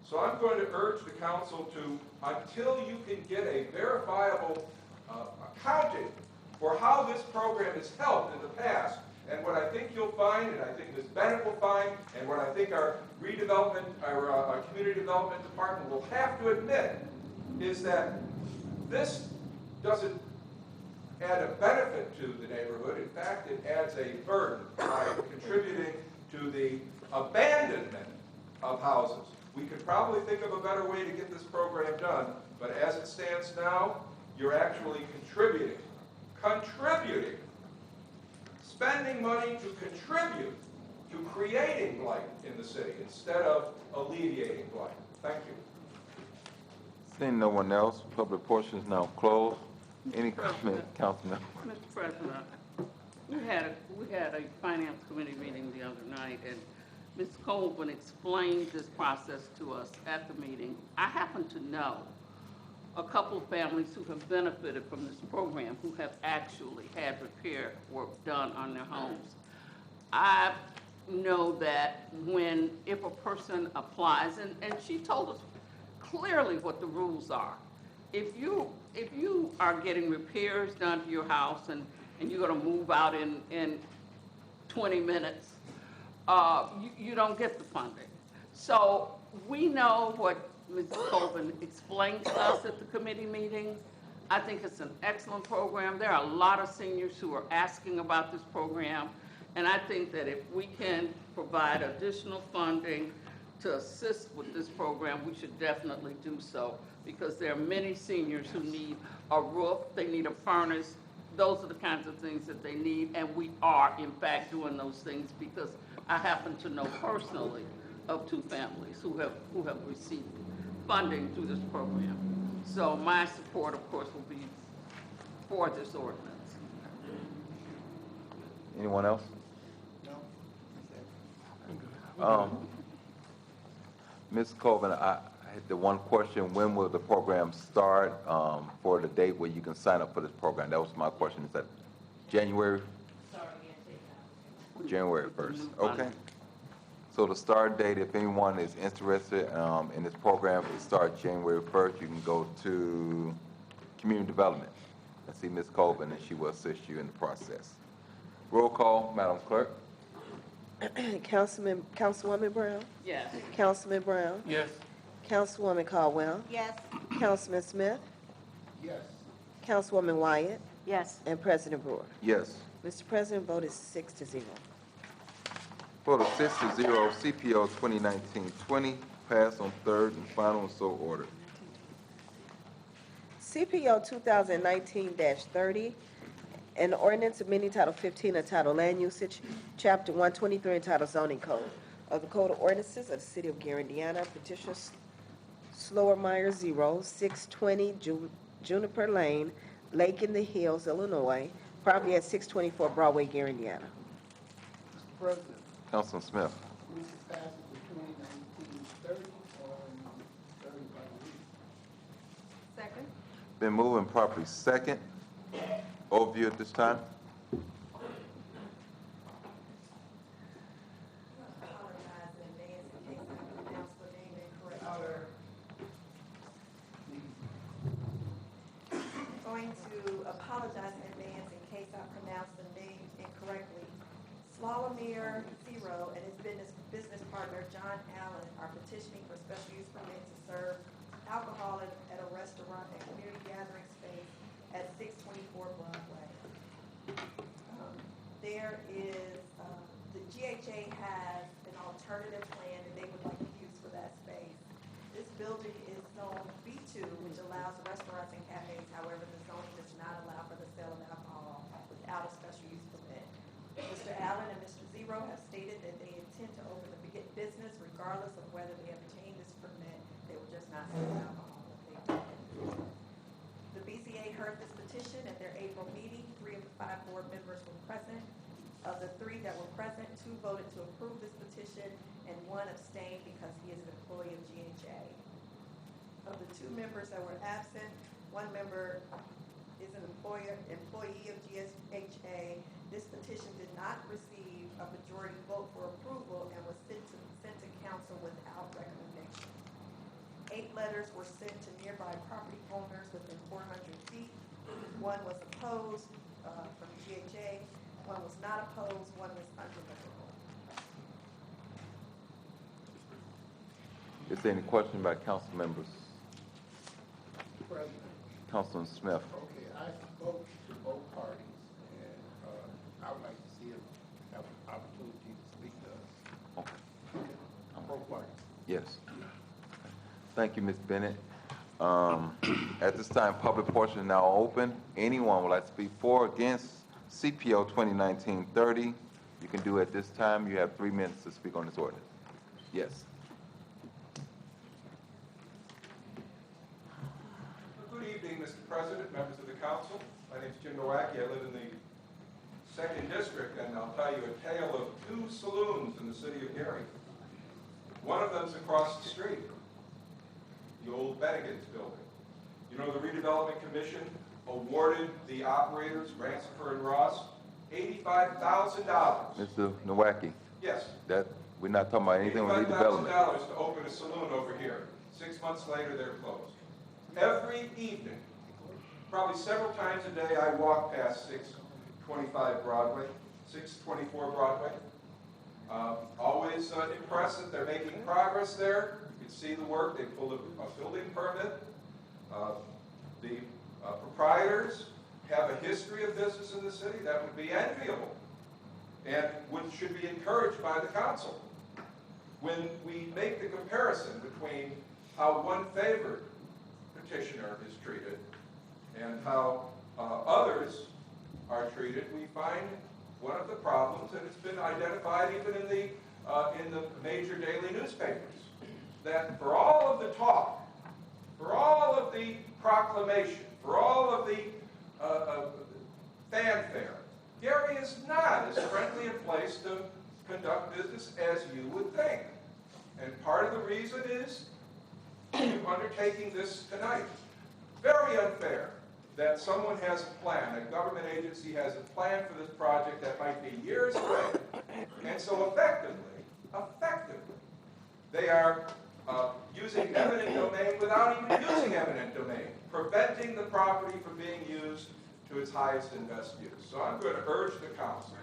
So I'm going to urge the council to, until you can get a verifiable accounting for how this program has helped in the past, and what I think you'll find, and I think Ms. Bennett will find, and what I think our redevelopment, our community development department will have to admit, is that this doesn't add a benefit to the neighborhood. In fact, it adds a burden by contributing to the abandonment of houses. We could probably think of a better way to get this program done, but as it stands now, you're actually contributing, spending money to contribute to creating blight in the city instead of alleviating blight. Thank you. Seeing no one else, public portion is now closed. Any comment, Councilman? Mr. President, we had a finance committee meeting the other night, and Ms. Colvin explained this process to us at the meeting. I happen to know a couple of families who have benefited from this program who have actually had repair work done on their homes. I know that if a person applies, and she told us clearly what the rules are. If you are getting repairs done to your house and you're going to move out in 20 minutes, you don't get the funding. So we know what Ms. Colvin explained to us at the committee meeting. I think it's an excellent program. There are a lot of seniors who are asking about this program, and I think that if we can provide additional funding to assist with this program, we should definitely do so, because there are many seniors who need a roof, they need a furnace. Those are the kinds of things that they need, and we are, in fact, doing those things, because I happen to know personally of 2 families who have received funding through this program. So my support, of course, will be for this ordinance. Anyone else? No. Ms. Colvin, I had the one question, when will the program start, for the date where you can sign up for this program? That was my question. Is that January? January 1st, okay. So the start date, if anyone is interested, in this program, it starts January 1st. You can go to Community Development and see Ms. Colvin, and she will assist you in the process. Roll call, Madam Clerk. Councilwoman Brown? Yes. Councilman Brown? Yes. Councilwoman Caldwell? Yes. Councilman Smith? Yes. Councilwoman Wyatt? Yes. And President Brewer. Yes. Mr. President, vote is 6-0. Vote of 6-0, CPO 2019-20, passed on third and final, and so ordered. CPO 2019-30, an ordinance amending Title 15 entitled Land Usage, Chapter 123 entitled Zoning Code of the Code of Ordinances of the City of Gary, Indiana, petitioner Slowermeyer 620 Juniper Lane, Lake in the Hills, Illinois, property at 624 Broadway, Gary, Indiana. Mr. President, Councilman Smith. move for passage of 2019-30 on third and final reading. Second? Been moving properly second. Overview at this time. Apologize in advance in case I pronounce the name incorrectly. Going to apologize in advance in case I pronounce the name incorrectly. Slawomir Zero and his business partner, John Allen, are petitioning for special use permit to serve alcohol at a restaurant and community gathering space at 624 Broadway. There is, the GHA has an alternative plan that they would like to use for that space. This building is zone B2, which allows restaurants and cafes. However, the zoning does not allow for the sale of alcohol without a special use permit. Mr. Allen and Mr. Zero have stated that they intend to open the business regardless of whether they obtain this permit. They will just not sell alcohol if they do. The BCA heard this petition at their April meeting. 3 of the 5 board members were present. Of the 3 that were present, 2 voted to approve this petition and 1 abstained because he is an employee of GHA. Of the 2 members that were absent, 1 member is an employee of GHA. This petition did not receive a majority vote for approval and was sent to council without recommendation. 8 letters were sent to nearby property owners within 400 feet. 1 was opposed from GHA, 1 was not opposed, 1 was undeliverable. Is there any question by council members? Mr. President, Councilman Smith. okay, I spoke to both parties, and I would like to see them have an opportunity to speak to us. Okay. Both parties. Yes. Thank you, Ms. Bennett. At this time, public portion is now open. Anyone would like to speak for or against CPO 2019-30? You can do it at this time. You have 3 minutes to speak on this ordinance. Yes. Good evening, Mr. President, members of the council. My name is Jim Nowacki. I live in the 2nd District, and I'll tell you a tale of 2 saloons in the city of Gary. One of them's across the street, the old Bennigan's building. You know, the redevelopment commission awarded the operators, Rancifer and Ross, $85,000. Mr. Nowacki, Yes, that, we're not talking about anything with redevelopment. $85,000 to open a saloon over here. 6 months later, they're closed. Every evening, probably several times a day, I walk past 624 Broadway. Always impressed that they're making progress there. You can see the work. They pulled a building permit. The proprietors have a history of business in the city that would be enviable and should be encouraged by the council. when we make the comparison between how one favored petitioner is treated and how others are treated, we find one of the problems, and it's been identified even in the major daily newspapers, that for all of the talk, for all of the proclamation, for all of the fanfare, Gary is not as friendly a place to conduct business as you would think. And part of the reason is you undertaking this tonight. Very unfair that someone has a plan, a government agency has a plan for this project that might be years away. And so effectively, they are using eminent domain without even using eminent domain, preventing the property from being used to its highest and best use. So I'm going to urge the council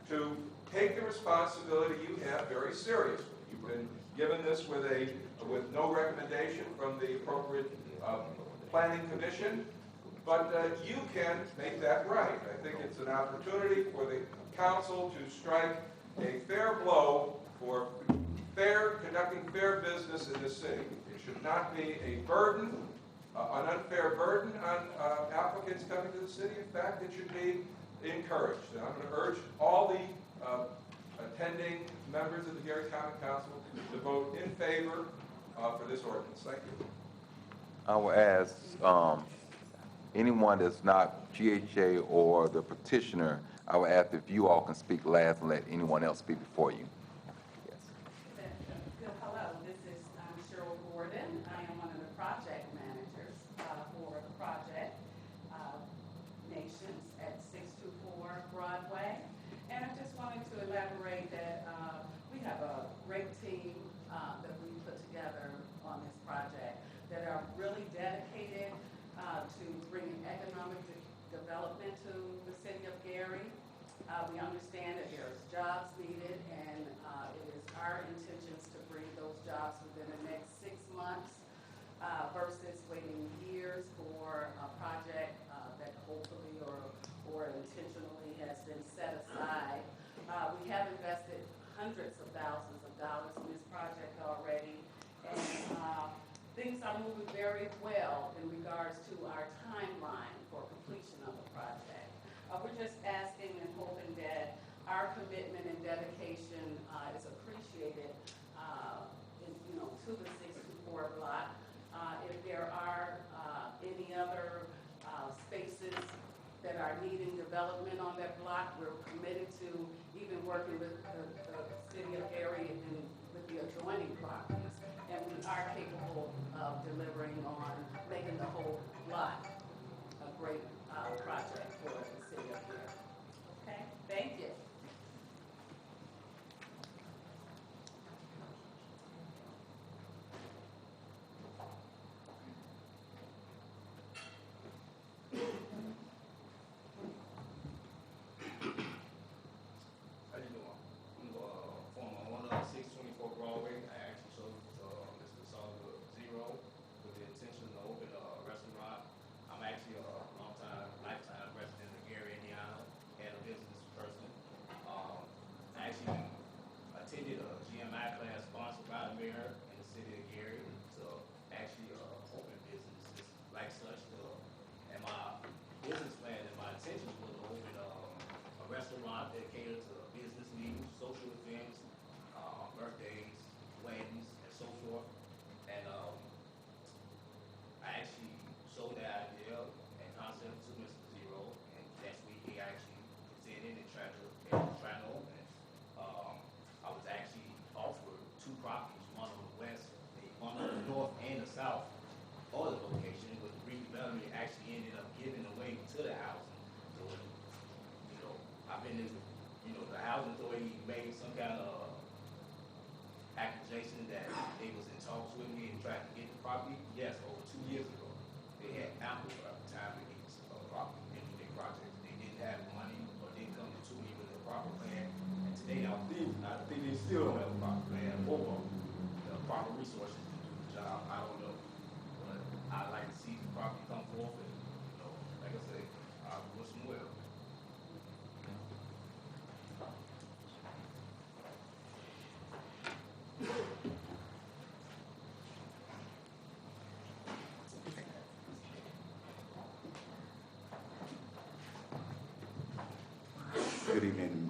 to take the responsibility you have very seriously. You've been given this with no recommendation from the appropriate planning commission, but you can make that right. I think it's an opportunity for the council to strike a fair blow for conducting fair business in this city. It should not be a burden, an unfair burden on applicants coming to the city. In fact, it should be encouraged. And I'm going to urge all the attending members of the Gary Common Council to vote in favor for this ordinance. Thank you. I will ask anyone that's not GHA or the petitioner, I will ask if you all can speak last and let anyone else speak before you. Yes. Hello, this is Cheryl Gordon. I am one of the project managers for the project Nations at 624 Broadway. And I just wanted to elaborate that we have a great team that we put together on this project that are really dedicated to bringing economic development to the city of Gary. We understand that there's jobs needed, and it is our intentions to bring those jobs within the next 6 months versus waiting years for a project that hopefully or intentionally has been set aside. We have invested hundreds of thousands of dollars in this project already, and things are moving very well in regards to our timeline for completion of the project. We're just asking and hoping that our commitment and dedication is appreciated to the 624 block. If there are any other spaces that are needing development on that block, we're committed to even working with the city of Gary and with the adjoining properties. And we are capable of delivering on making the whole block a great project for the city of Gary. Okay, thank you. How you doing? I'm former owner of 624 Broadway. I actually sold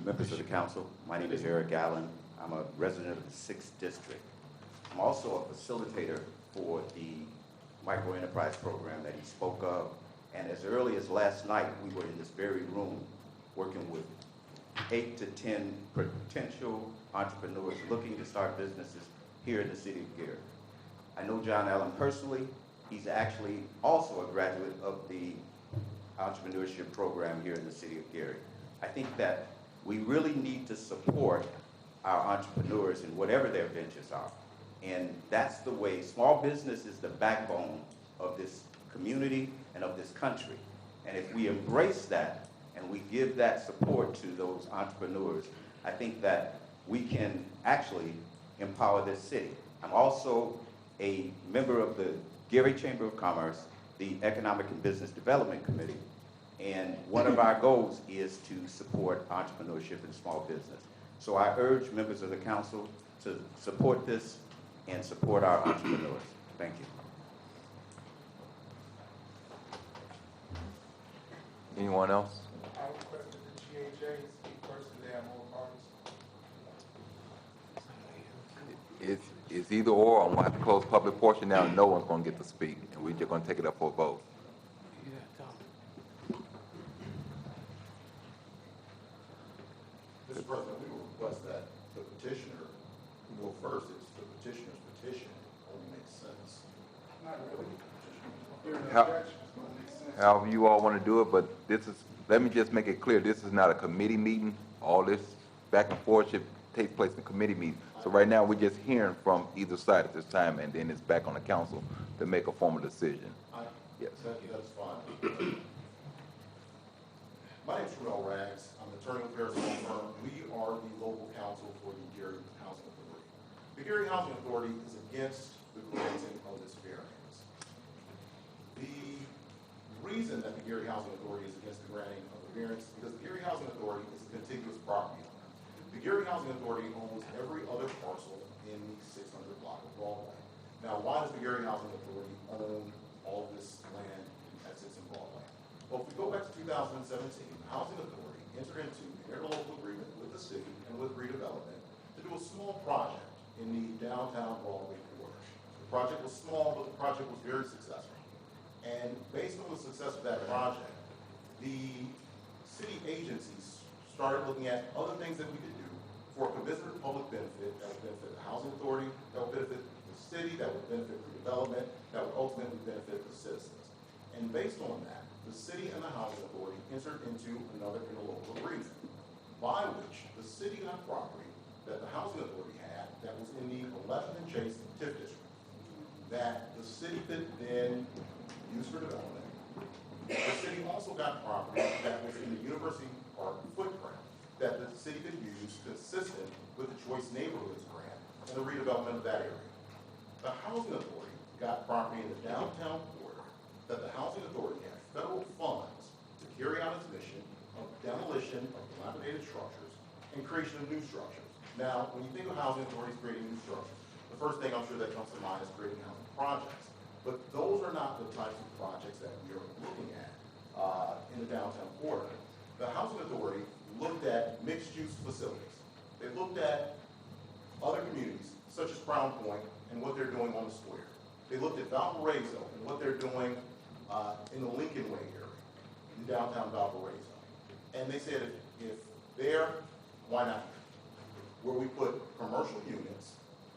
members of the council. My name is Eric Allen. I'm a resident of the 6th District. I'm also a facilitator for the micro enterprise program that he spoke of. And as early as last night, we were in this very room working with 8 to 10 potential entrepreneurs looking to start businesses here in the city of Gary. I know John Allen personally. He's actually also a graduate of the entrepreneurship program here in the city of Gary. I think that we really need to support our entrepreneurs in whatever their ventures are. And that's the way. Small business is the backbone of this community and of this country. And if we embrace that and we give that support to those entrepreneurs, I think that we can actually empower this city. I'm also a member of the Gary Chamber of Commerce, the Economic and Business Development Committee, and one of our goals is to support entrepreneurship and small business. So I urge members of the council to support this and support our entrepreneurs. Thank you. Anyone else? I requested the GHA speak first, because they have more parties. It's either or. I'm gonna have to close public portion now, and no one's gonna get to speak, and we're just gonna take it up for a vote. Mr. President, we will request that the petitioner go first. It's the petitioner's petition. It only makes sense. Not really. Hearing no How- objection, it's gonna make sense. However you all want to do it, but this is, let me just make it clear, this is not a committee meeting. All this back and forth should take place in committee meeting. So right now, we're just hearing from either side at this time, and then it's back on the council to make a formal decision. Yes. Thank you, that's fine. My name's Renell Rags. I'm an attorney with Harris Law Firm. We are the local counsel for the Gary Housing Authority. The Gary Housing Authority is against the granting of this variance. The reason that the Gary Housing Authority is against the granting of the variance is because the Gary Housing Authority is a contiguous property owner. The Gary Housing Authority owns every other parcel in the 600 block of Broadway. Now, why does the Gary Housing Authority own all of this land at 6 and Broadway? Well, if we go back to 2017, the Housing Authority entered into an interlocal agreement with the city and with redevelopment to do a small project in the downtown Broadway corridor. The project was small, but the project was very successful. And based on the success of that project, the city agencies started looking at other things that we could do for a commensurate public benefit that would benefit the Housing Authority, that would benefit the city, that would benefit redevelopment, that would ultimately benefit the citizens. And based on that, the city and the Housing Authority entered into another interlocal agreement by which the city got property that the Housing Authority had that was in the 11th and Chase TIF district that the city could then use for development. The city also got property that was in the University Park footprint that the city could use consistent with the Choice Neighborhoods grant and the redevelopment of that area. The Housing Authority got property in the downtown corridor that the Housing Authority had federal funds to carry out its mission of demolition of dilapidated structures and creation of new structures. Now, when you think of Housing Authorities creating new structures, the first thing I'm sure that comes to mind is creating housing projects. But those are not the types of projects that we are looking at in the downtown corridor. The Housing Authority looked at mixed-use facilities. They looked at other communities, such as Crown Point, and what they're doing on the square. They looked at Valparaiso and what they're doing in the Lincoln Way area, in downtown Valparaiso. And they said, if there, why not here? Where we put commercial units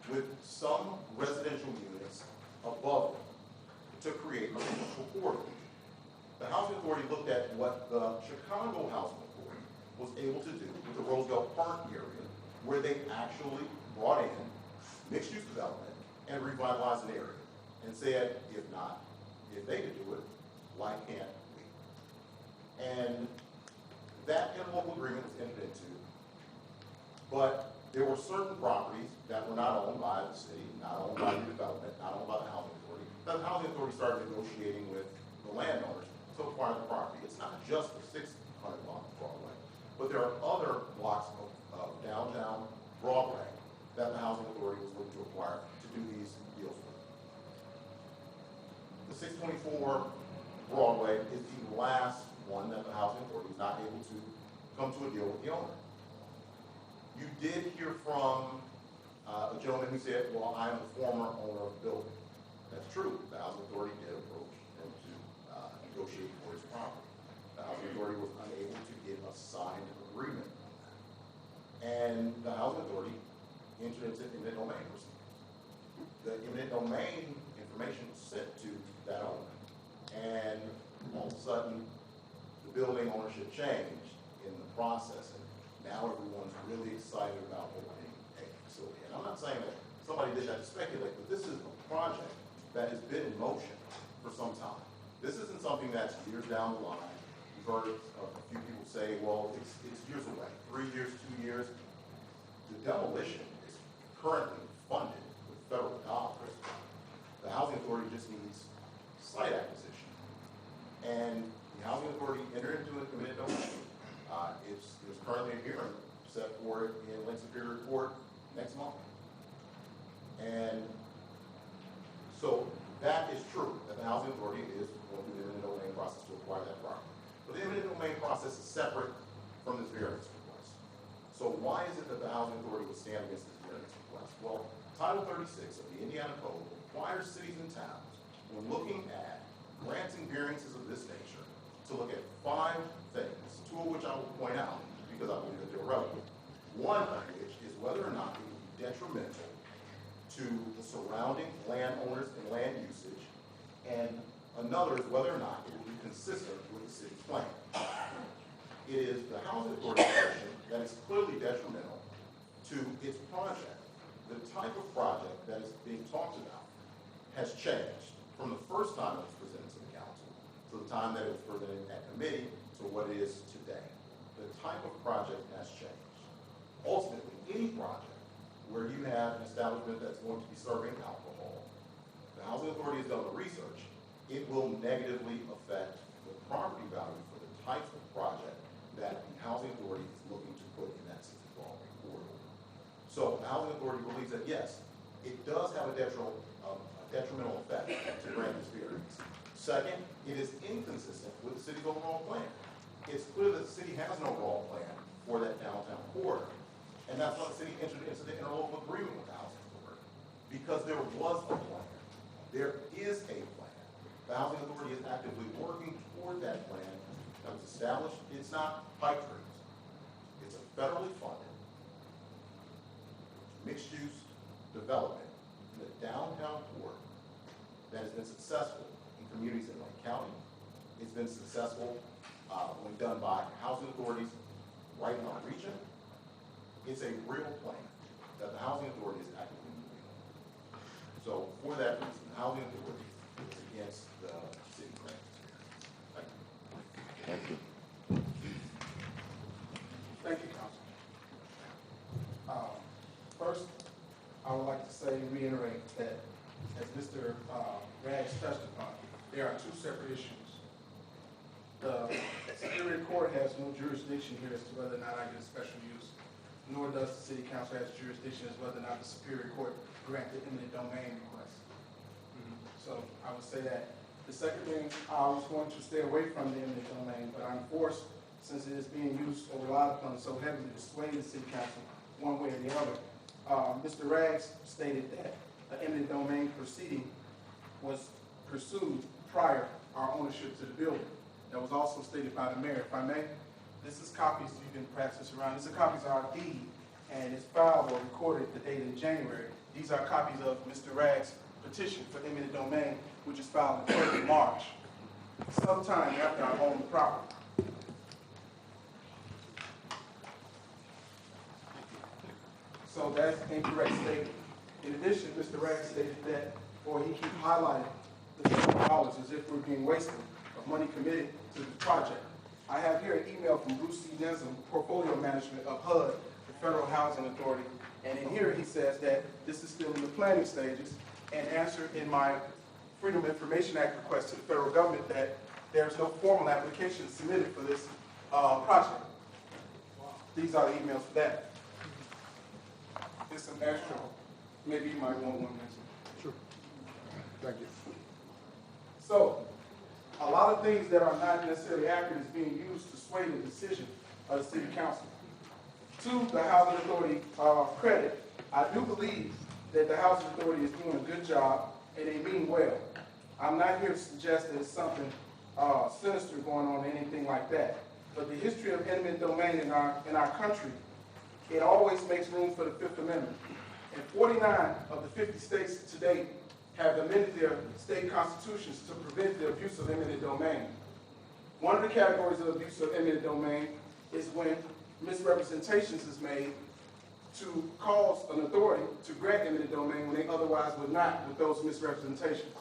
with some residential units above them to create a commercial corridor. The Housing Authority looked at what the Chicago Housing Authority was able to do with the Roosevelt Park area, where they actually brought in mixed-use development and revitalized an area, and said, if they could do it, why can't we? And that interlocal agreement was entered into, but there were certain properties that were not owned by the city, not owned by the development, not owned by the Housing Authority, that the Housing Authority started negotiating with the landowners to acquire the property. It's not just the 600 block of Broadway, but there are other blocks of downtown Broadway that the Housing Authority was looking to acquire to do these deals with. The 624 Broadway is the last one that the Housing Authority is not able to come to a deal with the owner. You did hear from a gentleman who said, well, I'm a former owner of the building. That's true. The Housing Authority did approach him to negotiate for his property. The Housing Authority was unable to get a signed agreement on that. And the Housing Authority entered into eminent domain proceedings. The eminent domain information was sent to that owner. And all of a sudden, the building ownership changed in the process. And now everyone's really excited about opening a facility. And I'm not saying that somebody did that to speculate, but this is a project that has been in motion for some time. This isn't something that's years down the line. You've heard a few people say, well, it's years away, 3 years, 2 years. The demolition is currently funded with federal dollars. The Housing Authority just needs site acquisition. And the Housing Authority entered into an eminent domain. There's currently a hearing set for it in Lake Superior Court next month. And so that is true, that the Housing Authority is going through the eminent domain process to acquire that property. But the eminent domain process is separate from this variance request. So why is it that the Housing Authority would stand against this variance request? Well, Title 36 of the Indiana Code requires cities and towns, when looking at granting variances of this nature, to look at 5 things, 2 of which I will point out because I believe that they're relevant. One of which is whether or not it would be detrimental to the surrounding landowners and land usage, and another is whether or not it would be consistent with the city's plan. It is the Housing Authority position that is clearly detrimental to its project. The type of project that is being talked about has changed from the first time it was presented to the council to the time that it was presented at committee to what it is today. The type of project has changed. Ultimately, any project where you have an establishment that's going to be serving alcohol, the Housing Authority has done the research, it will negatively affect the property value for the types of project that the Housing Authority is looking to put in that 60-mile corridor. So the Housing Authority believes that, yes, it does have a detrimental effect to grant this variance. Second, it is inconsistent with the city's overall plan. It's clear that the city has an overall plan for that downtown corridor. And that's why the city entered into the interlocal agreement with the Housing Authority, because there was a plan. There is a plan. The Housing Authority is actively working toward that plan that was established. It's not pipe dreams. It's a federally funded, mixed-use development in the downtown core that has been successful in communities in Lake County. It's been successful when done by housing authorities right in our region. It's a real plan that the Housing Authority is actively moving on. So for that reason, the Housing Authority is against the city grant. Thank you. Thank you. Thank you, Council. First, I would like to say, reiterate that, as Mr. Rags touched upon, there are 2 separate issues. The Superior Court has no jurisdiction here as to whether or not I get a special use, nor does the City Council have jurisdiction as whether or not the Superior Court granted eminent domain request. So I would say that. The second thing, I was going to stay away from the eminent domain, but I'm forced, since it is being used or relied upon so heavily to sway the City Council one way or the other. Mr. Rags stated that the eminent domain proceeding was pursued prior our ownership to the building. That was also stated by the mayor. If I may, this is copies, you can pass this around. These are copies of our deed, and it's filed or recorded the date in January. These are copies of Mr. Rags' petition for eminent domain, which is filed in early March, sometime after I own the property. So that's incorrect statement. In addition, Mr. Rags stated that, or he keep highlighting the $7 as if we're being wasted of money committed to the project. I have here an email from Bruce C. Denson, Portfolio Management of HUD, the Federal Housing Authority, and in here he says that this is still in the planning stages, and answered in my Freedom of Information Act request to the federal government that there's no formal application submitted for this project. These are the emails for that. There's some extra, maybe you might want one mention. Sure. Thank you. So, a lot of things that are not necessarily accurate is being used to sway the decision of the city council. to the Housing Authority credit, I do believe that the Housing Authority is doing a good job and they mean well. I'm not here to suggest that it's something sinister going on or anything like that. But the history of eminent domain in our country, it always makes room for the Fifth Amendment. And 49 of the 50 states to date have amended their state constitutions to prevent the abuse of eminent domain. One of the categories of abuse of eminent domain is when misrepresentations is made to cause an authority to grant eminent domain when they otherwise would not with those misrepresentations.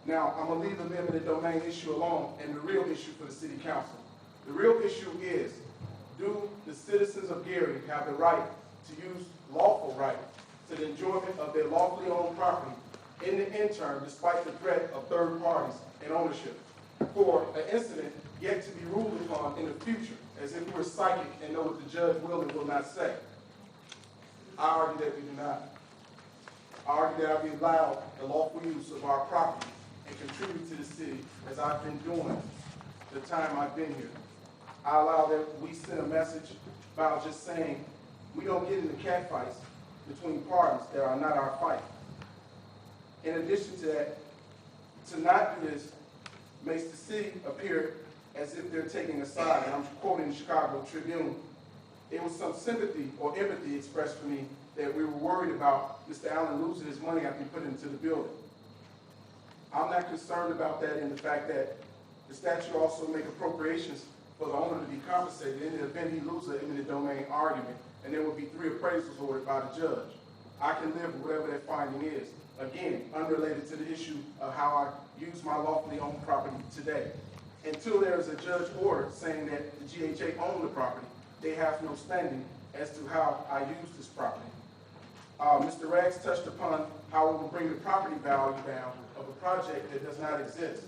Now, I'm going to leave the eminent domain issue alone and the real issue for the city council. The real issue is, do the citizens of Gary have the right to use lawful right to the enjoyment of their lawfully owned property in the interim despite the threat of third parties and ownership for an incident yet to be ruled upon in the future, as if we're psychic and know what the judge will and will not say? I argue that we do not. I argue that we allow the lawful use of our property and contribute to the city as I've been doing the time I've been here. I allow that we send a message about just saying we don't get into catfights between parties that are not our fight. In addition to that, to not do this makes the city appear as if they're taking a side. And I'm quoting the Chicago Tribune. It was some sympathy or empathy expressed for me that we were worried about Mr. Allen losing his money after he put it into the building. I'm not concerned about that in the fact that the statute also makes appropriations for the owner to be compensated in the event he loses an eminent domain argument, and there will be 3 appraisals ordered by the judge. I can live with whatever that finding is. Again, unrelated to the issue of how I use my lawfully owned property today. Until there is a judge order saying that the GHA own the property, they have no standing as to how I use this property. Mr. Rags touched upon how it will bring the property value down of a project that does not exist.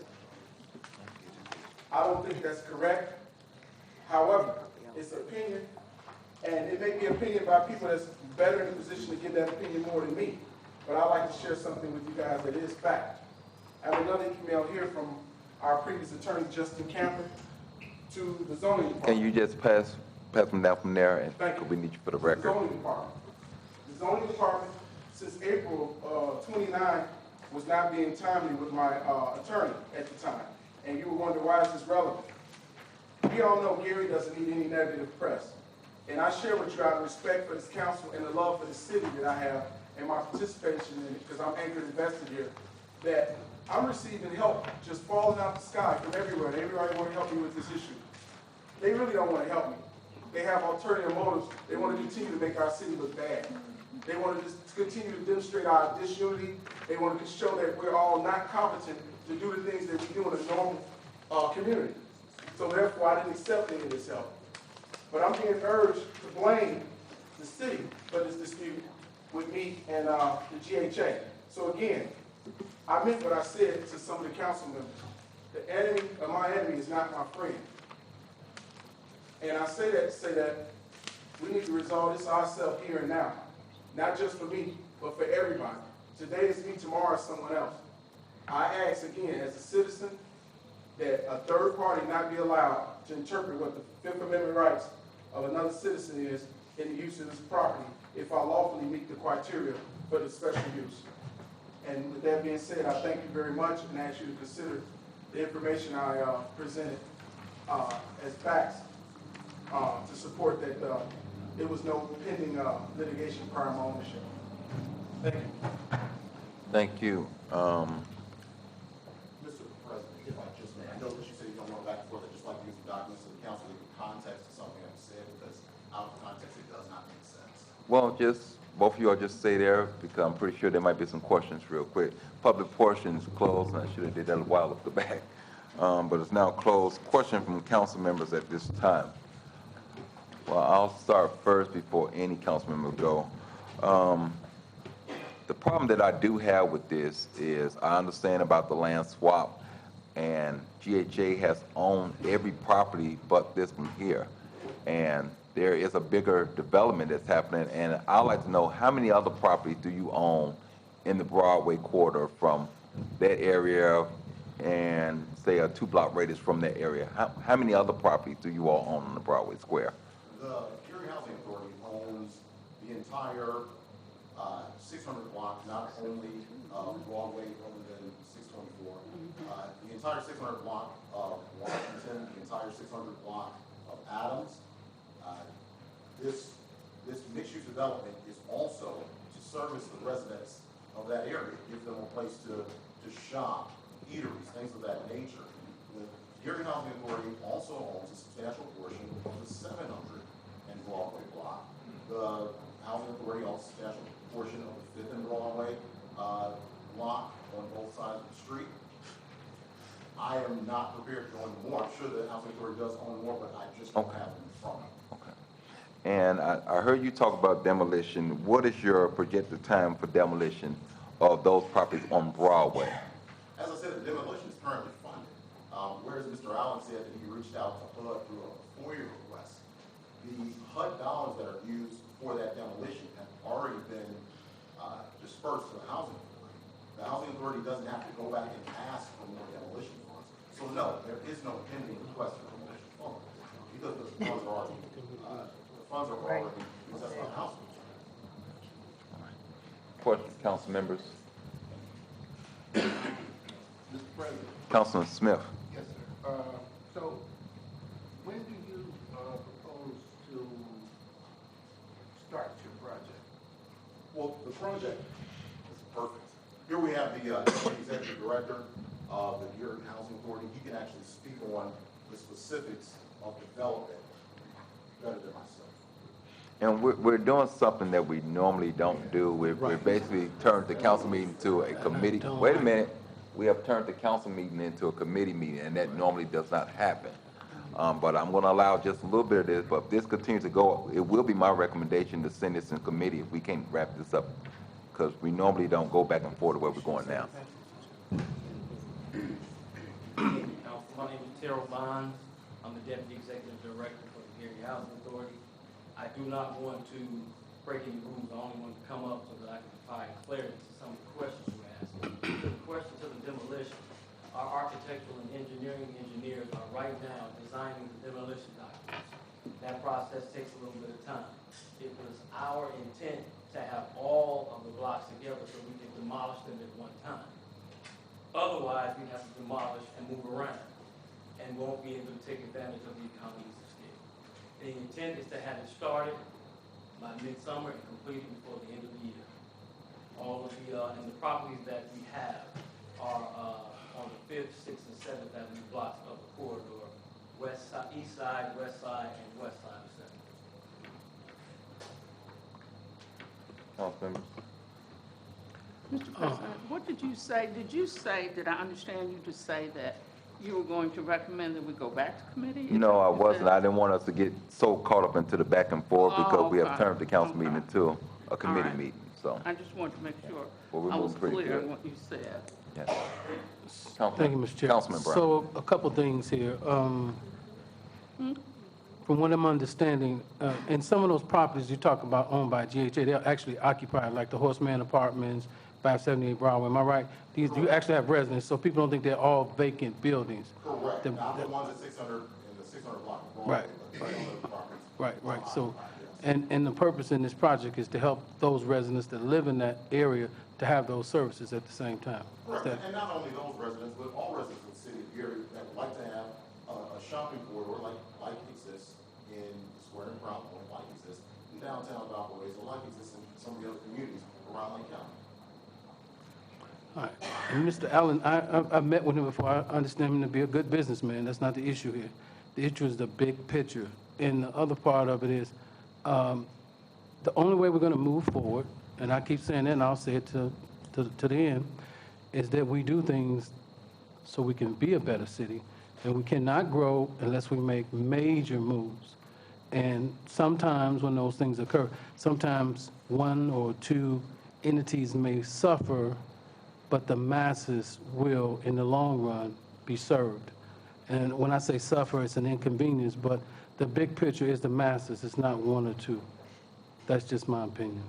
I don't think that's correct. However, it's opinion, and it may be opinion by people that's better in a position to give that opinion more than me. But I'd like to share something with you guys that is fact. I have another email here from our previous attorney, Justin Camper, to the zoning department. Can you just pass them down from there, and Thank you. we need you for the The record. zoning department. The zoning department, since April 29, was not being timely with my attorney at the time. And you will wonder, why is this relevant? We all know Gary doesn't need any negative press. And I share with you out of respect for this council and the love for the city that I have and my participation in it, because I'm anchored invested here, that I'm receiving help just falling out the sky from everywhere. And everybody want to help me with this issue. They really don't want to help me. They have ulterior motives. They want to continue to make our city look bad. They want to just continue to demonstrate our disunity. They want to show that we're all not competent to do the things that we do in a normal community. So therefore, I didn't accept any of this help. But I'm being urged to blame the city for this dispute with me and the GHA. So again, I meant what I said to some of the council members. The enemy of my enemy is not my friend. And I say that to say that we need to resolve this ourselves here and now. Not just for me, but for everybody. Today is me, tomorrow is someone else. I ask again, as a citizen, that a third party not be allowed to interpret what the Fifth Amendment rights of another citizen is in the use of this property if I lawfully meet the criteria for the special use. And with that being said, I thank you very much and ask you to consider the information I presented as facts to support that there was no pending litigation prior to my ownership. Thank you. Thank you. Mr. President, if I just may, I know that you said you don't want to back and forth. I'd just like to use the documents of the council to give context to something I've said, because out of context, it does not make sense. Well, both of you all just stay there, because I'm pretty sure there might be some questions real quick. Public portion is closed, and I should have did that a while at the back. But it's now closed. Question from council members at this time. Well, I'll start first before any council member go. The problem that I do have with this is I understand about the land swap, and GHA has owned every property but this one here. And there is a bigger development that's happening, and I'd like to know, how many other properties do you own in the Broadway corridor from that area and say a 2-block radius from that area? How many other properties do you all own in the Broadway Square? The Gary Housing Authority entire 600 block, not only Broadway, Wilmington, 624, the entire 600 block of Washington, the entire 600 block of Adams. This mixed-use development is also to service the residents of that area, give them a place to shop, eateries, things of that nature. The Geary Housing Authority also owns a substantial portion of the 700 and Broadway block. The Housing Authority owns a substantial portion of the 5th and Broadway block on both sides of the street. I am not prepared to go into more. I'm sure the Housing Authority does own more, but I just don't have them in front of me. And I heard you talk about demolition. What is your projected time for demolition of those properties on Broadway? As I said, the demolition is currently funded. Whereas Mr. Allen said that he reached out to HUD through a FOIA request, the HUD dollars that are used for that demolition have already been dispersed to the Housing Authority. The Housing Authority doesn't have to go back and ask for more demolition funds. So no, there is no pending request for demolition funds because the funds are already that's not housing. Questions, council members? Mr. President. Councilman Smith. Yes, sir. So when do you propose to start your project? Well, the project is perfect. Here we have the executive director of the Geary Housing Authority. He can actually speak on the specifics of development better than myself. And we're doing something that we normally don't do. We're basically turned the council meeting to a committee. Wait a minute. We have turned the council meeting into a committee meeting, and that normally does not happen. But I'm going to allow just a little bit of this. But if this continues to go, it will be my recommendation to send this in committee if we can't wrap this up, because we normally don't go back and forth where we're going now. My name is Terrell Bonds. I'm the Deputy Executive Director for the Geary Housing Authority. I do not want to break any rules. I only want to come up so that I can provide clarity to some of the questions you asked. To the question to the demolition, our architectural and engineering engineers are right now designing the demolition documents. That process takes a little bit of time. It was our intent to have all of the blocks together so we can demolish them at one time. Otherwise, we have to demolish and move around and won't be able to take advantage of the economies of scale. The intent is to have it started by midsummer and completed before the end of the year. All of the, and the properties that we have are on the 5th, 6th, and 7th Avenue blocks of the corridor, west side, east side, west side, and west side of 7th. Council members? Mr. President, what did you say? Did you say, did I understand you to say that you were going to recommend that we go back to committee? No, I wasn't. I didn't want us to get so caught up into the back and forth because we have turned the council meeting into a committee meeting, so. I just wanted to make sure Well, I was moving pretty clear good. on what you said. Yes. Thank you, Mr. Chair. Councilman Brown. So a couple things here. From what I'm understanding, and some of those properties you talk about owned by GHA, they're actually occupied, like the Horseman Apartments, 578 Broadway, am I right? These, you actually have residents, so people don't think they're all vacant buildings. Correct. Not the ones at 600 in the 600 block of Broadway, Right. but the other apartments. Right. So, and the purpose in this project is to help those residents that live in that area to have those services at the same time. Is Correct. that- And not only those residents, but all residents of the city of Geary that would like to have a shopping corridor like exists in Square and Brown Point, like exists in downtown Valparaiso, like exists in some of the other communities around Lake County. All right. And Mr. Allen, I met with him before. I understand him to be a good businessman. That's not the issue here. The issue is the big picture. And the other part of it is, the only way we're going to move forward, and I keep saying that, and I'll say it to the end, is that we do things so we can be a better city. And we cannot grow unless we make major moves. And sometimes when those things occur, sometimes one or two entities may suffer, but the masses will, in the long run, be served. And when I say suffer, it's an inconvenience, but the big picture is the masses. It's not one or two. That's just my opinion.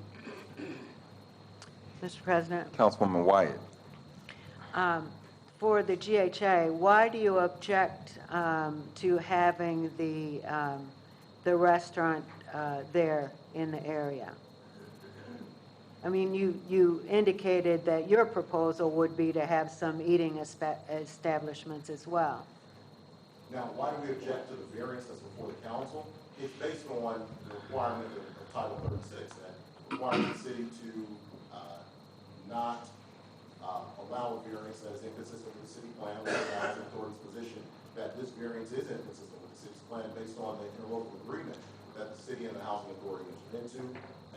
Mr. President, Councilwoman Wyatt. for the GHA, why do you object to having the restaurant there in the area? I mean, you indicated that your proposal would be to have some eating establishments as well. Now, why do we object to the variance that's before the council? It's based on the requirement of Title 36 that requires the city to not allow a variance that is inconsistent with the city plan, or the housing authority's position that this variance is inconsistent with the city's plan based on the interlocal agreement that the city and the housing authority entered into,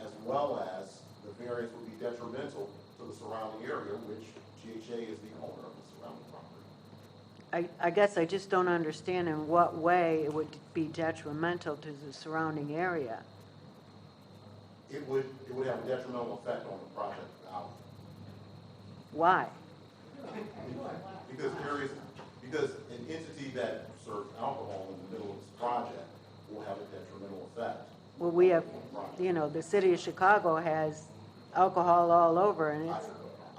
as well as the variance would be detrimental to the surrounding area, which GHA is the owner of the surrounding property. I guess I just don't understand in what way it would be detrimental to the surrounding area. It would have a detrimental effect on the project value. Why? Because an entity that serves alcohol in the middle of this project will have a detrimental effect. Well, we have, you know, the city of Chicago has alcohol all over, and it's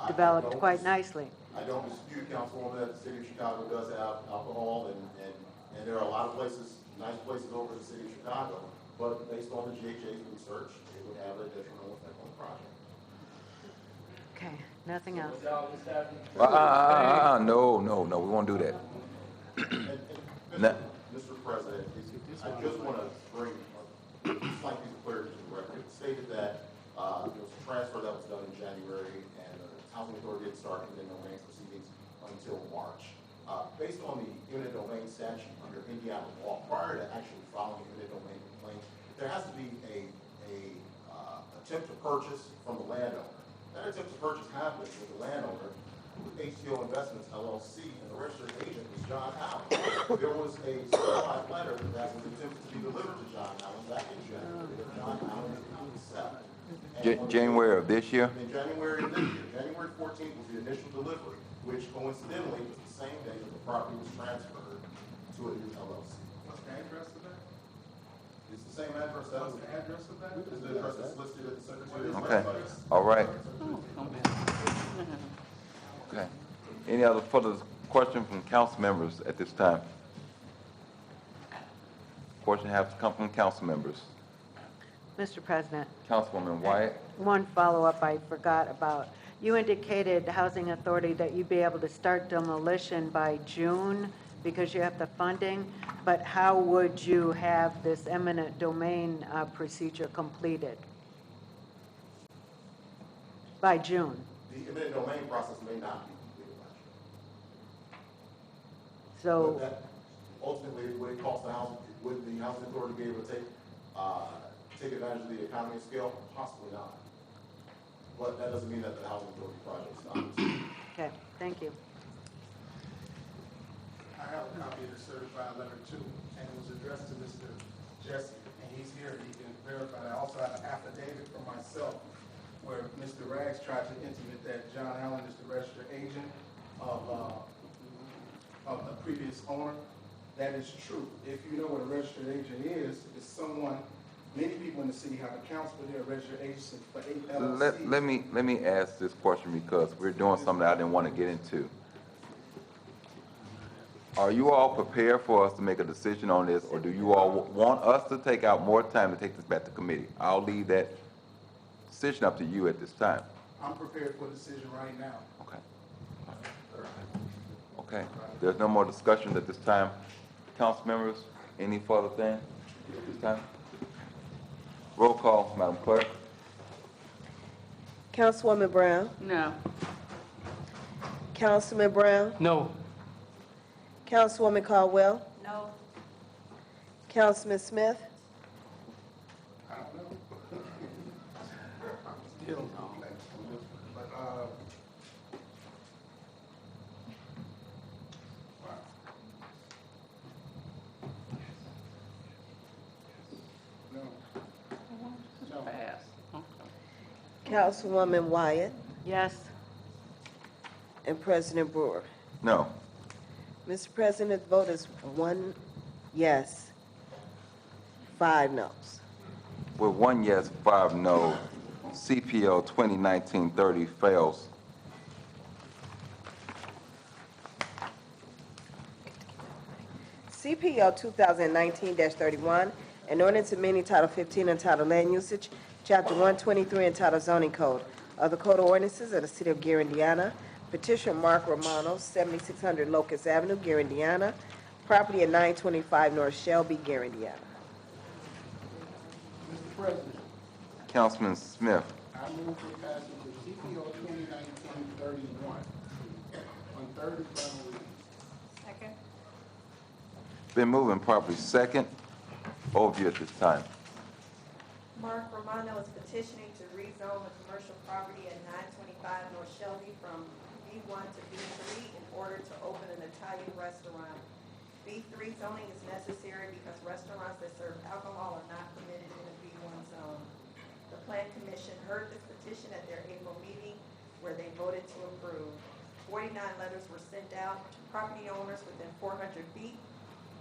developed quite nicely. I don't dispute, Councilwoman, that the city of Chicago does have alcohol, and there are a lot of places, nice places over in the city of Chicago, but based on the GHA's research, it would have a detrimental effect on the project. Okay, nothing else. No, we won't do that. Mr. President, I just want to bring a slight piece of clarity to the record. It stated that there was a transfer that was done in January, and the housing authority didn't start eminent domain proceedings until March. Based on the eminent domain statute under Indiana law, prior to actually filing an eminent domain complaint, there has to be a attempt to purchase from the landowner. That attempt to purchase happened with the landowner, with HTO Investments LLC, and the registered agent was John Allen. There was a certified letter that was attempted to be delivered to John Allen back in January, that John Allen did not accept. January of this year? In January of this year, January 14th was the initial delivery, which coincidentally was the same day that the property was transferred to a new LLC. What's the address of that? It's the same address that was. What's the address of that? Is the address that's listed at the Secretary of Okay, State. all right. Okay. Any other further question from council members at this time? Question has to come from council members. Mr. President, Councilwoman Wyatt? one follow-up I forgot about. You indicated, the Housing Authority, that you'd be able to start demolition by June because you have the funding, but how would you have this eminent domain procedure completed? By June? The eminent domain process may not be completed by June. So, But that ultimately, would it cost the housing, would the housing authority be able to take advantage of the economy of scale? Possibly not. But that doesn't mean that the housing authority project stops. okay, thank you. I have a copy of the certified letter too, and it was addressed to Mr. Jesse, and he's here, he can verify that. I also have an affidavit from myself where Mr. Rags tried to intimate that John Allen is the registered agent of the previous owner. That is true. If you know what a registered agent is, it's someone, many people in the city have accounts for their registered agents for 8 LLCs. Let me ask this question because we're doing something that I didn't want to get into. Are you all prepared for us to make a decision on this, or do you all want us to take out more time to take this back to committee? I'll leave that decision up to you at this time. I'm prepared for a decision right now. Okay. Okay. There's no more discussion at this time. Council members, any further thing at this time? Roll call, Madam Clerk. Councilwoman Brown? No. Councilman Brown? No. Councilwoman Caldwell? No. Councilman Smith? I don't know. Still no. But, no. Pass. Councilwoman Wyatt? Yes? And President Brewer? No. Mr. President, the vote is 1 yes, 5 noes. With 1 yes, 5 no, CPL 2019-30 fails. CPL 2019-31, an ordinance amending Title 15 entitled Land Usage Chapter 123 entitled Zoning Code of the Code of Ordinances of the City of Gary, Indiana. Petitioner Mark Romano, 7600 Locust Avenue, Gary, Indiana. Property at 925 North Shelby, Gary, Indiana. Mr. President, Councilman Smith. I move for passage of CPO 2019-31 on third and final reading. Second. Been moving properly second. Overview at this time. Mark Romano is petitioning to rezone the commercial property at 925 North Shelby from B1 to B3 in order to open an Italian restaurant. B3 zoning is necessary because restaurants that serve alcohol are not permitted in the B1 zone. The Plan Commission heard this petition at their April meeting where they voted to approve. 49 letters were sent out to property owners within 400 feet.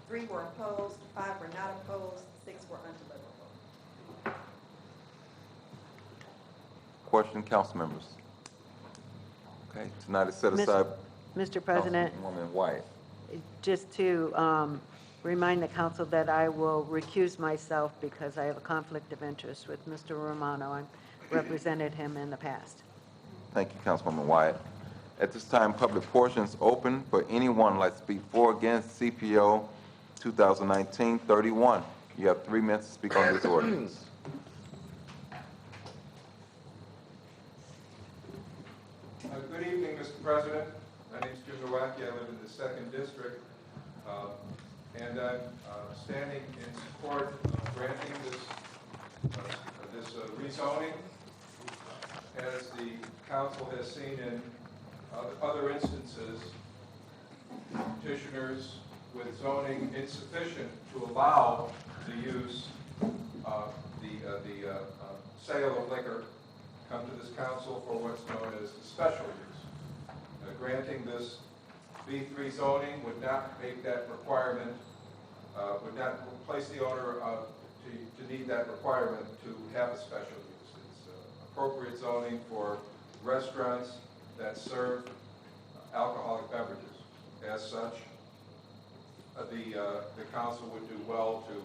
3 were opposed, 5 were not opposed, 6 were undeliverable. Question, council members? Okay, tonight is set aside. Mr. President, Councilwoman Wyatt. just to remind the council that I will recuse myself because I have a conflict of interest with Mr. Romano. I've represented him in the past. Thank you, Councilwoman Wyatt. At this time, public portion is open for anyone who'd like to speak for or against CPO 2019-31. You have 3 minutes to speak on this ordinance. Good evening, Mr. President. My name is Jim Nowacki. I live in the 2nd District. And I'm standing in support of granting this rezoning. As the council has seen in other instances, petitioners with zoning insufficient to allow the use of the sale of liquor come to this council for what's known as the special use. Granting this B3 zoning would not make that requirement, would not place the owner to need that requirement to have a special use. It's appropriate zoning for restaurants that serve alcoholic beverages. As such, the council would do well to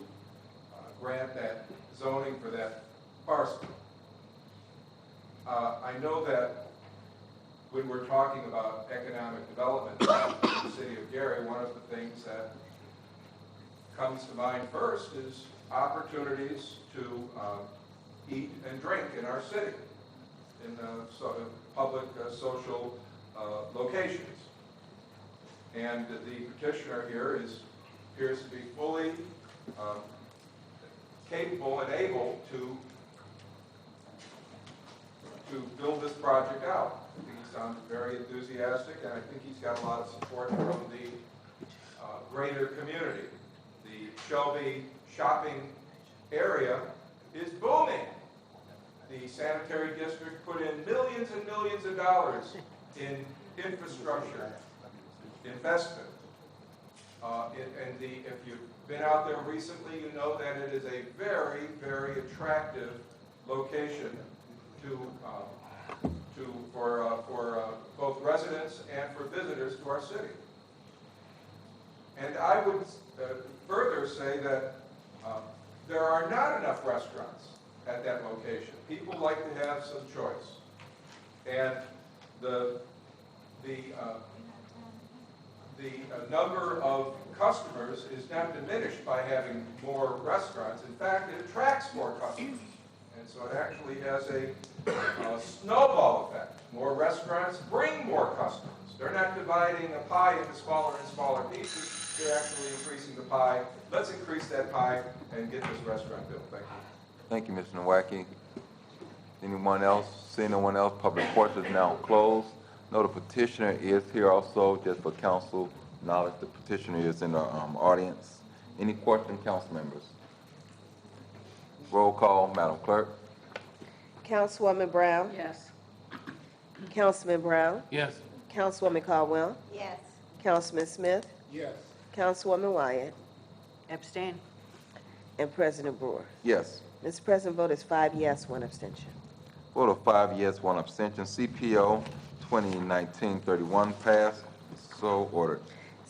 grant that zoning for that parcel. I know that when we're talking about economic development in the city of Gary, one of the things that comes to mind first is opportunities to eat and drink in our city, in public social locations. And the petitioner here appears to be fully capable and able to build this project out. I think he sounds very enthusiastic, and I think he's got a lot of support from the greater community. The Shelby shopping area is booming. The sanitary district put in millions and millions of dollars in infrastructure investment. If you've been out there recently, you know that it is a very, very attractive location for both residents and for visitors to our city. And I would further say that there are not enough restaurants at that location. People like to have some choice. And the number of customers is not diminished by having more restaurants. In fact, it attracts more customers. And so it actually has a snowball effect. More restaurants bring more customers. They're not dividing a pie into smaller and smaller pieces. They're actually increasing the pie. Let's increase that pie and get this restaurant built. Thank you. Thank you, Mr. Nowacki. Anyone else? Seeing no one else, public portion is now closed. No, the petitioner is here also, just for council knowledge. The petitioner is in the audience. Any question, council members? Roll call, Madam Clerk. Councilwoman Brown? Yes. Councilman Brown? Yes. Councilwoman Caldwell? Yes. Councilman Smith? Yes. Councilwoman Wyatt? Abstain. And President Brewer. Yes. Mr. President, vote is 5 yes, 1 abstention. Vote of 5 yes, 1 abstention. CPO 2019-31 passed. So ordered.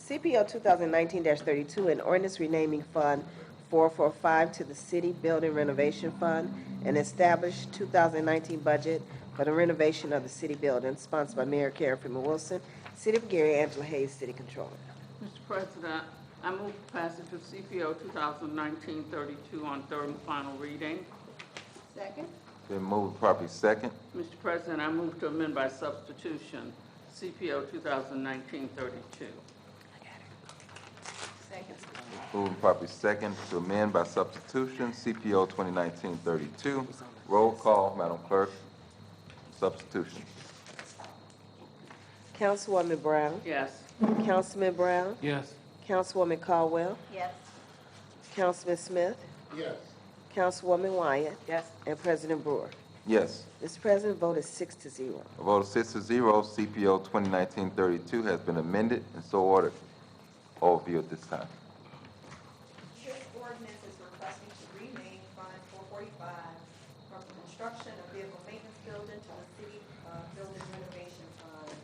CPO 2019-32, an ordinance renaming Fund 445 to the City Building Renovation Fund and establish 2019 budget for the renovation of the city building, sponsored by Mayor Karen Freeman Wilson, City of Gary, Angela Hayes, City Controller. Mr. President, I move passage of CPO 2019-32 on third and final reading. Second? Been moved properly second. Mr. President, I move to amend by substitution CPO 2019-32. Second. Moved properly second to amend by substitution CPO 2019-32. Roll call, Madam Clerk. Substitution. Councilwoman Brown. Yes. Councilman Brown. Yes. Councilwoman Caldwell. Yes. Councilman Smith. Yes. Councilwoman Wyatt. Yes. And President Brewer. Yes. Mr. President, vote is 6-0. A vote of 6-0, CPO 2019-32 has been amended and so ordered. Overview at this time. This ordinance is requesting to rename Fund 445 from Construction of Vehicle Maintenance Building to the City Building Renovation Fund.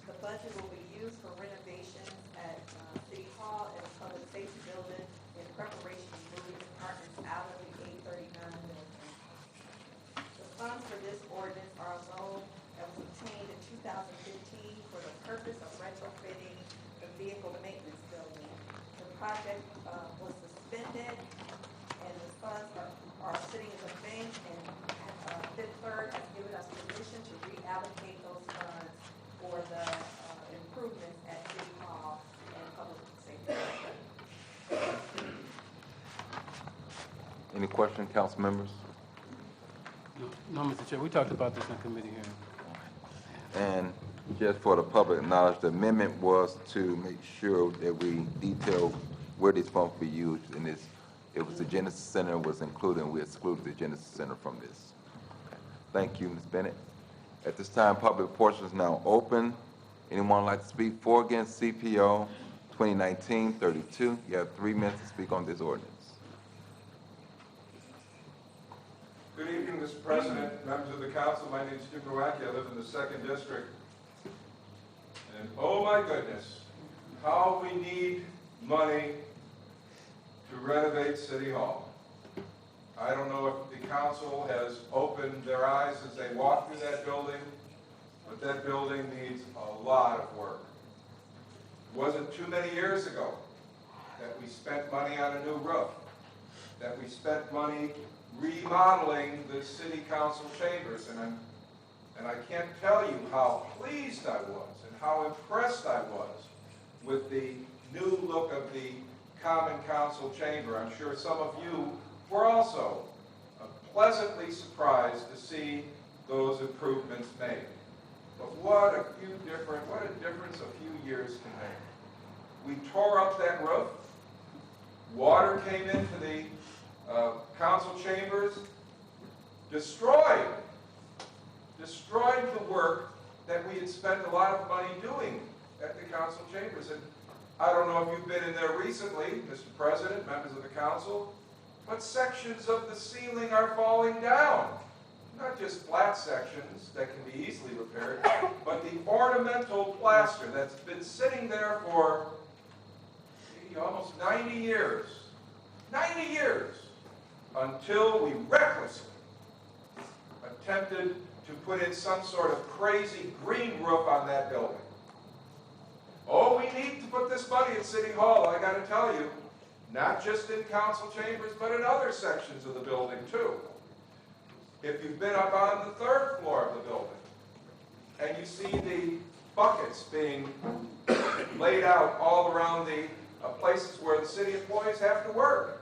The budget will be used for renovations at City Hall and Public Safety Building in preparation of moving departments out of the 839 building. The funds for this ordinance are a loan that was obtained in 2015 for the purpose of retrofitting the vehicle maintenance building. The project was suspended, and the funds are sitting in the bank, and Fifth Third has given us permission to reallocate those funds for the improvements at City Hall and Public Safety. Any question, council members? No, Mr. Chair, we talked about this in committee hearing. And just for the public knowledge, the amendment was to make sure that we detail where these funds will be used, and it was the Genesis Center was included, and we excluded the Genesis Center from this. Thank you, Ms. Bennett. At this time, public portion is now open. Anyone like to speak for or against CPO 2019-32? You have 3 minutes to speak on this ordinance. Good evening, Mr. President, members of the council. My name is Jim Nowacki. I live in the 2nd District. And oh my goodness, how we need money to renovate City Hall. I don't know if the council has opened their eyes as they walk through that building, but that building needs a lot of work. It wasn't too many years ago that we spent money on a new roof, that we spent money remodeling the city council chambers, and I can't tell you how pleased I was and how impressed I was with the new look of the common council chamber. I'm sure some of you were also pleasantly surprised to see those improvements made. But what a difference a few years can make. We tore up that roof. Water came into the council chambers, destroyed the work that we had spent a lot of money doing at the council chambers. And I don't know if you've been in there recently, Mr. President, members of the council, but sections of the ceiling are falling down. Not just flat sections that can be easily repaired, but the ornamental plaster that's been sitting there for almost 90 years. 90 years! Until we recklessly attempted to put in some sort of crazy green roof on that building. Oh, we need to put this money at City Hall, I gotta tell you. Not just in council chambers, but in other sections of the building too. If you've been up on the 3rd floor of the building, and you see the buckets being laid out all around the places where the city employees have to work.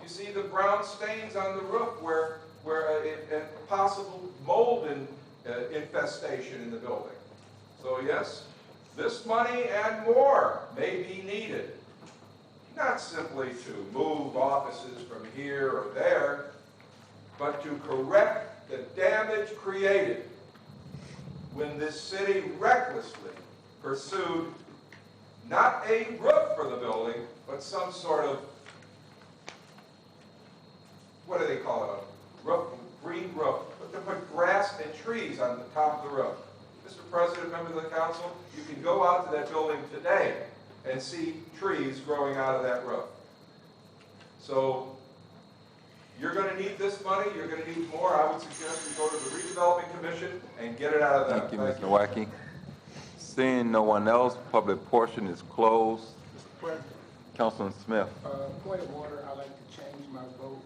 You see the brown stains on the roof where a possible mold infestation in the building. So yes, this money and more may be needed. Not simply to move offices from here or there, but to correct the damage created when this city recklessly pursued not a roof for the building, but some sort of, what do they call it, a roof, green roof, but to put grass and trees on the top of the roof. Mr. President, members of the council, you can go out to that building today and see trees growing out of that roof. So you're gonna need this money, you're gonna need more. I would suggest we go to the redevelopment commission and get it out of that. Thank you, Mr. Wacky. Seeing no one else, public portion is closed. Mr. President, Councilman Smith, point of order, I'd like to change my vote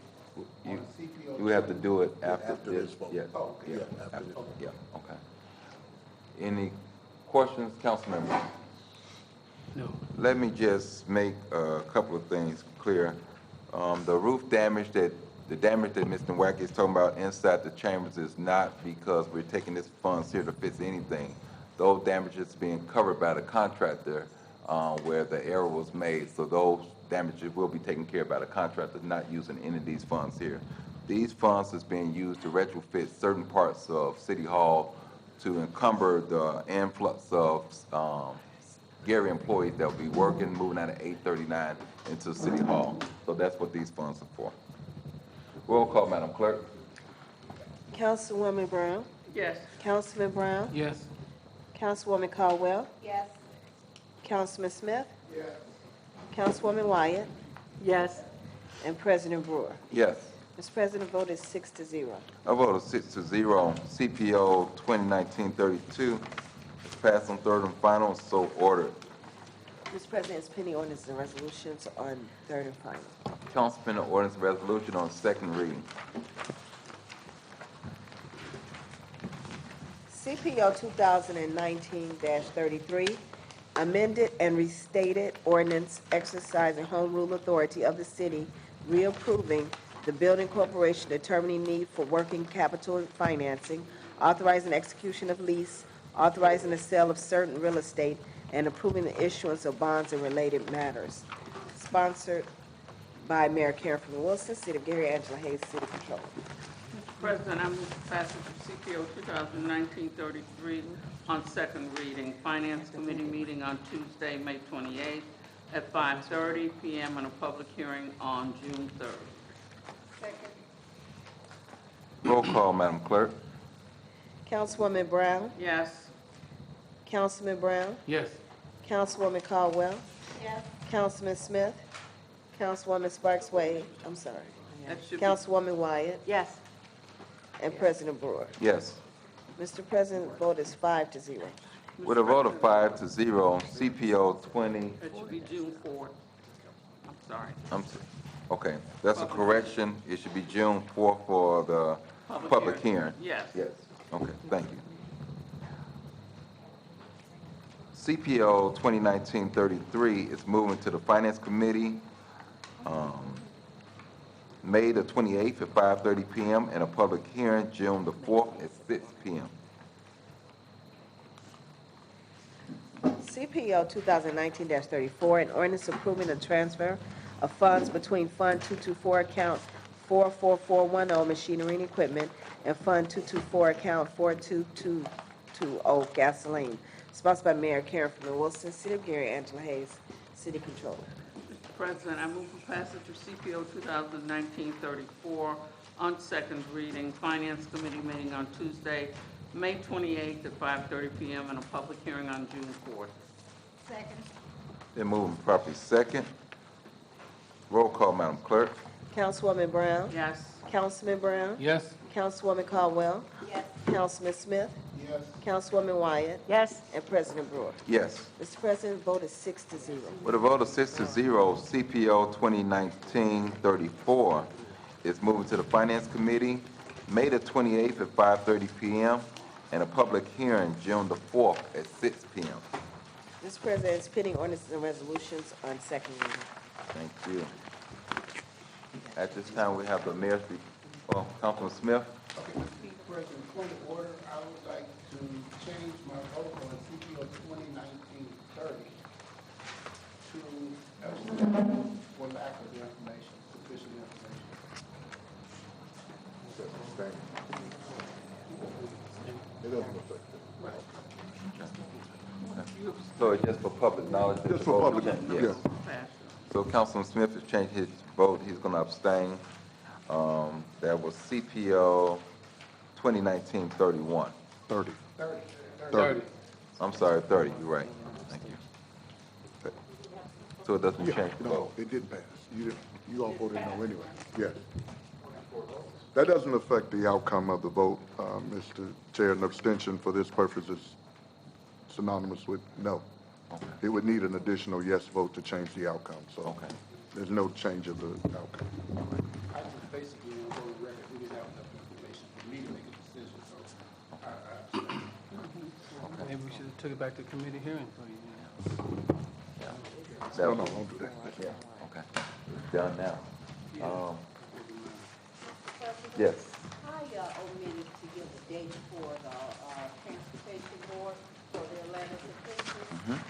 you, on CPO. you have to do it after After this. this vote. Yeah, Oh, okay. yeah, Yeah, after after- this. yeah, okay. Any questions, council members? No. Let me just make a couple of things clear. The roof damage the damage that Mr. Wacky is talking about inside the chambers is not because we're taking this funds here to fix anything. Those damages being covered by the contractor, where the error was made. So those damages will be taken care of by the contractor, not using any of these funds here. These funds is being used to retrofit certain parts of City Hall to encumber the influx of, Gary employees that will be working, moving out of 839 into City Hall. So that's what these funds are for. Roll call, Madam Clerk. Councilwoman Brown? Yes. Councilman Brown? Yes. Councilwoman Caldwell? Yes. Councilman Smith? Yes. Councilwoman Wyatt? Yes. And President Brewer. Yes. Mr. President, the vote is 6-0. I vote 6-0. CPO 2019-32 is passed on third and final, and so ordered. Mr. President, it's pending ordinances and resolutions on third and final. Council pending ordinance and resolution on second reading. CPO 2019-33, amended and restated ordinance exercising home rule authority of the city, reapproving the building corporation, determining need for working capital financing, authorizing execution of lease, authorizing the sale of certain real estate, and approving the issuance of bonds and related matters. Sponsored by Mayor Karen Freeman Wilson, City of Gary, Angela Hayes, City Controller. Mr. President, I move for passage of CPO 2019-33 on second reading. Finance Committee meeting on Tuesday, May 28th at 5:30 PM and a public hearing on June 3rd. Roll call, Madam Clerk. Councilwoman Brown? Yes. Councilman Brown? Yes. Councilwoman Caldwell? Yes. Councilman Smith? Councilwoman Sparks Wade? I'm sorry. That should be, Councilwoman Wyatt? Yes. And President Brewer. Yes. Mr. President, the vote is 5-0. With a vote of 5-0, CPO 20, it should be June 4th. I'm sorry. Okay, that's a correction. It should be June 4th for the public hearing. Yes. Yes. Okay, thank you. CPO 2019-33 is moving to the Finance Committee, May the 28th at 5:30 PM, and a public hearing June the 4th at 6 PM. CPO 2019-34, an ordinance approving the transfer of funds between Fund 224 account 44410 machinery and equipment and Fund 224 account 42220 gasoline. Sponsored by Mayor Karen Freeman Wilson, City of Gary, Angela Hayes, City Controller. Mr. President, I move for passage of CPO 2019-34 on second reading. Finance Committee meeting on Tuesday, May 28th at 5:30 PM and a public hearing on June 4th. Second. Then moving properly second. Roll call, Madam Clerk. Councilwoman Brown? Yes. Councilman Brown? Yes. Councilwoman Caldwell? Yes. Councilman Smith? Yes. Councilwoman Wyatt? Yes. And President Brewer. Yes. Mr. President, the vote is 6-0. With a vote of 6-0, CPO 2019-34 is moving to the Finance Committee, May the 28th at 5:30 PM, and a public hearing June the 4th at 6 PM. Mr. President, it's pending ordinances and resolutions on second reading. Thank you. At this time, we have the mayor's, Councilman Smith. Okay, Mr. President, point of order, I would like to change my vote on CPO 2019-30 to abstain for lack of information, sufficient information. It doesn't affect it. So it's just for public knowledge? that Just the for vote- public, Yes. yeah. Pass. So Councilman Smith has changed his vote, he's gonna abstain. That was CPO 2019-31. 30. 30. 30. I'm sorry, 30, you're right. Thank you. So it doesn't Yeah, change the no, vote? it didn't pass. You all voted no anyway. Yes. That doesn't affect the outcome of the vote, Mr. Chair. An abstention for this purpose is synonymous with no. Okay. It would need an additional yes vote to change the outcome, so Okay. there's no change of the outcome. I just basically, for the record, we didn't have enough information for me to make a decision, so Maybe we should have took it back to committee hearing for you. No, no, don't do that. Yeah, okay. It's done now. Yes. I omitted to give the date for the Transportation Board for their letters of business.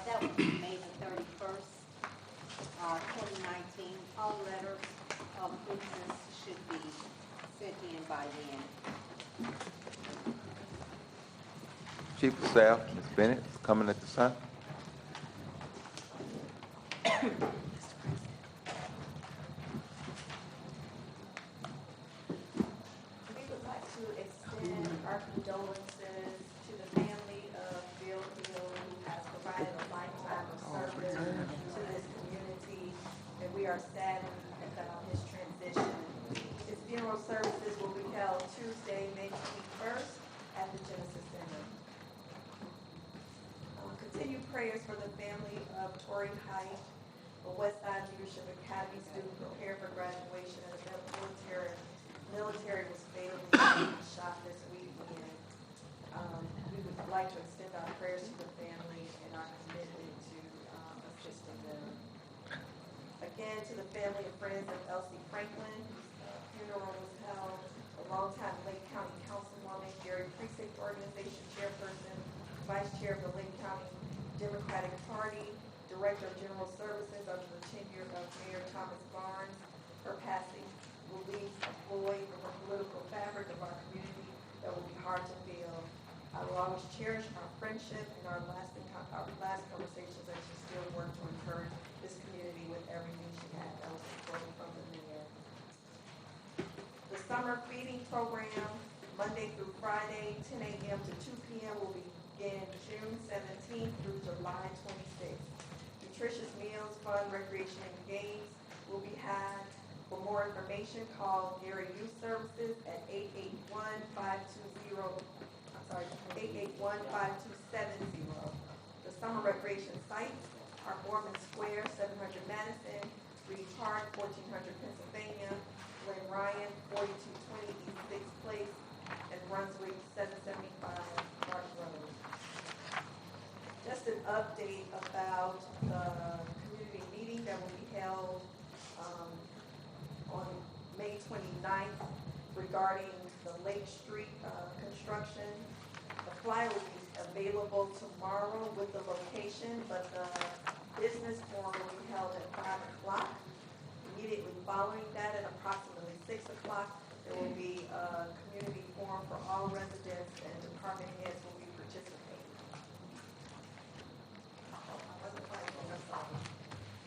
That would be May the 31st, 2019. All letters of business should be sent in by then. Chief of Staff, Ms. Bennett, is coming at this time. We would like to extend our condolences to the family of Bill Hill, who has provided a lifetime of service to this community, and we are saddened about his transition. His funeral services will be held Tuesday, May 21st at the Genesis Center. Continued prayers for the family of Torrey Height, a Westside Leadership Academy student prepared for graduation as a military was fatally shot this weekend. We would like to extend our prayers to the family and our commitment to assisting them. Again, to the family and friends of Elsie Franklin, whose funeral was held, a longtime Lake County Councilwoman, Gary Precinct Organization Chairperson, Vice Chair of the Lake County Democratic Party, Director of General Services under the tenure of Mayor Thomas Barnes. Her passing will leave a void in the political fabric of our community that will be hard to fill. I will always cherish our friendship and our last conversations as she still worked to encourage this community with everything she had. That was quoted from the mayor. The summer feeding program, Monday through Friday, 10 a.m. to 2 p.m. will begin June 17th through July 26th. Nutritious meals, fun, recreation, and games will be had. For more information, call Gary Youth Services at 881-5270. The summer recreation sites are Mormon Square, 700 Madison, Reed Park, 1400 Pennsylvania, Glen Ryan, 4220 East 6th Place, and Brunswick, 775 Mark Road. Just an update about the community meeting that will be held on May 29th regarding the Lake Street construction. The flyer will be available tomorrow with the location, but the business forum will be held at 5 o'clock. Immediately following that, at approximately 6 o'clock, there will be a community forum for all residents, and department heads will be participating.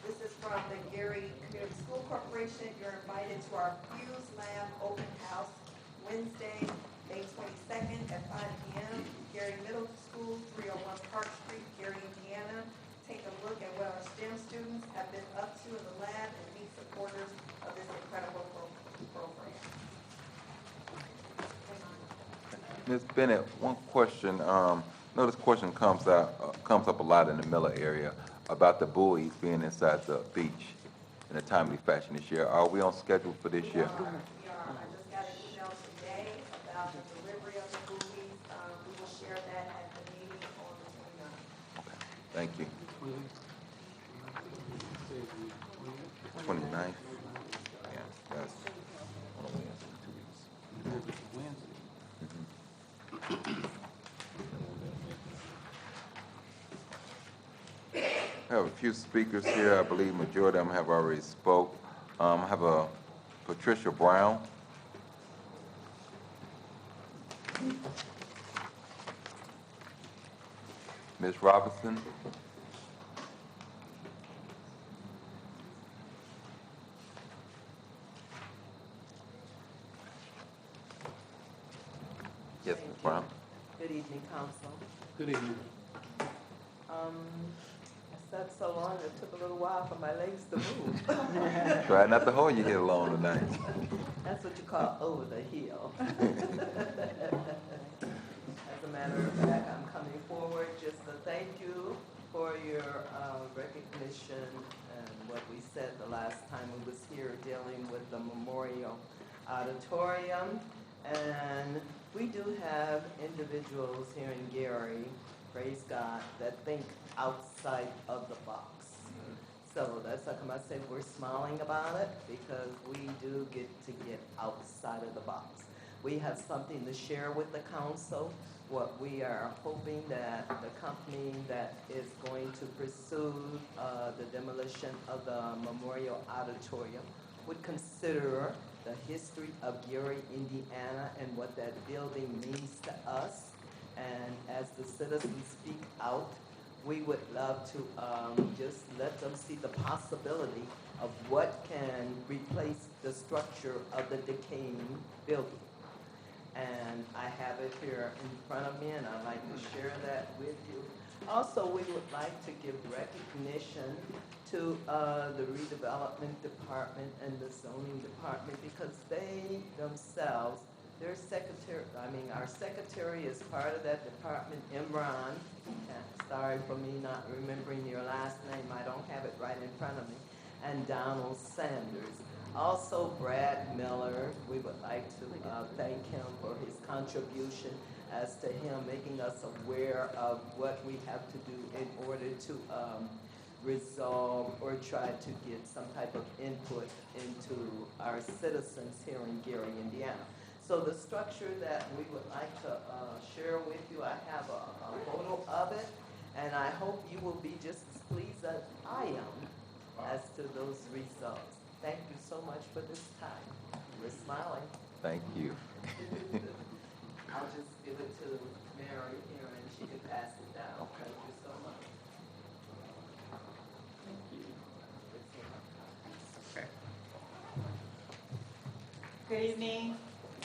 This is from the Gary Community School Corporation. You're invited to our Fuse Lab Open House Wednesday, May 22nd at 5 p.m. Gary Middle School, 301 Park Street, Gary, Indiana. Take a look at what our STEM students have been up to in the lab and meet supporters of this incredible program. Ms. Bennett, one question. Know this question comes up a lot in the Miller area about the buoys being inside the beach in a timely fashion this year. Are we on schedule for this year? We are. I just got an email today about the delivery of the buoys. We will share that at the meeting on the 29th. Okay, thank you. 29th? Yeah, that's on a Wednesday, 2 weeks. I have a few speakers here. I believe majority of them have already spoke. I have a Patricia Brown. Ms. Robinson. Yes, Ms. Brown. Good evening, Council. Good evening. A so long, it took a little while for my legs to move. Try not to hold your head along tonight. That's what you call over the hill. As a matter of fact, I'm coming forward just to thank you for your recognition and what we said the last time we was here dealing with the Memorial Auditorium. And we do have individuals here in Gary, praise God, that think outside of the box. So that's how come I say we're smiling about it, because we do get to get outside of the box. We have something to share with the council. What we are hoping that the company that is going to pursue the demolition of the Memorial Auditorium would consider the history of Gary, Indiana, and what that building means to us. And as the citizens speak out, we would love to just let them see the possibility of what can replace the structure of the decaying building. And I have it here in front of me, and I'd like to share that with you. Also, we would like to give recognition to the redevelopment department and the zoning department, because they themselves, our secretary is part of that department, Imran. Sorry for me not remembering your last name, I don't have it right in front of me. And Donald Sanders. Also, Brad Miller, we would like to thank him for his contribution as to him making us aware of what we have to do in order to resolve or try to get some type of input into our citizens here in Gary, Indiana. So the structure that we would like to share with you, I have a photo of it, and I hope you will be just as pleased as I am as to those results. Thank you so much for this time. We're smiling. Thank you. I'll just give it to Mary here, and she can pass it down. Thank you so much. Thank you. Good evening.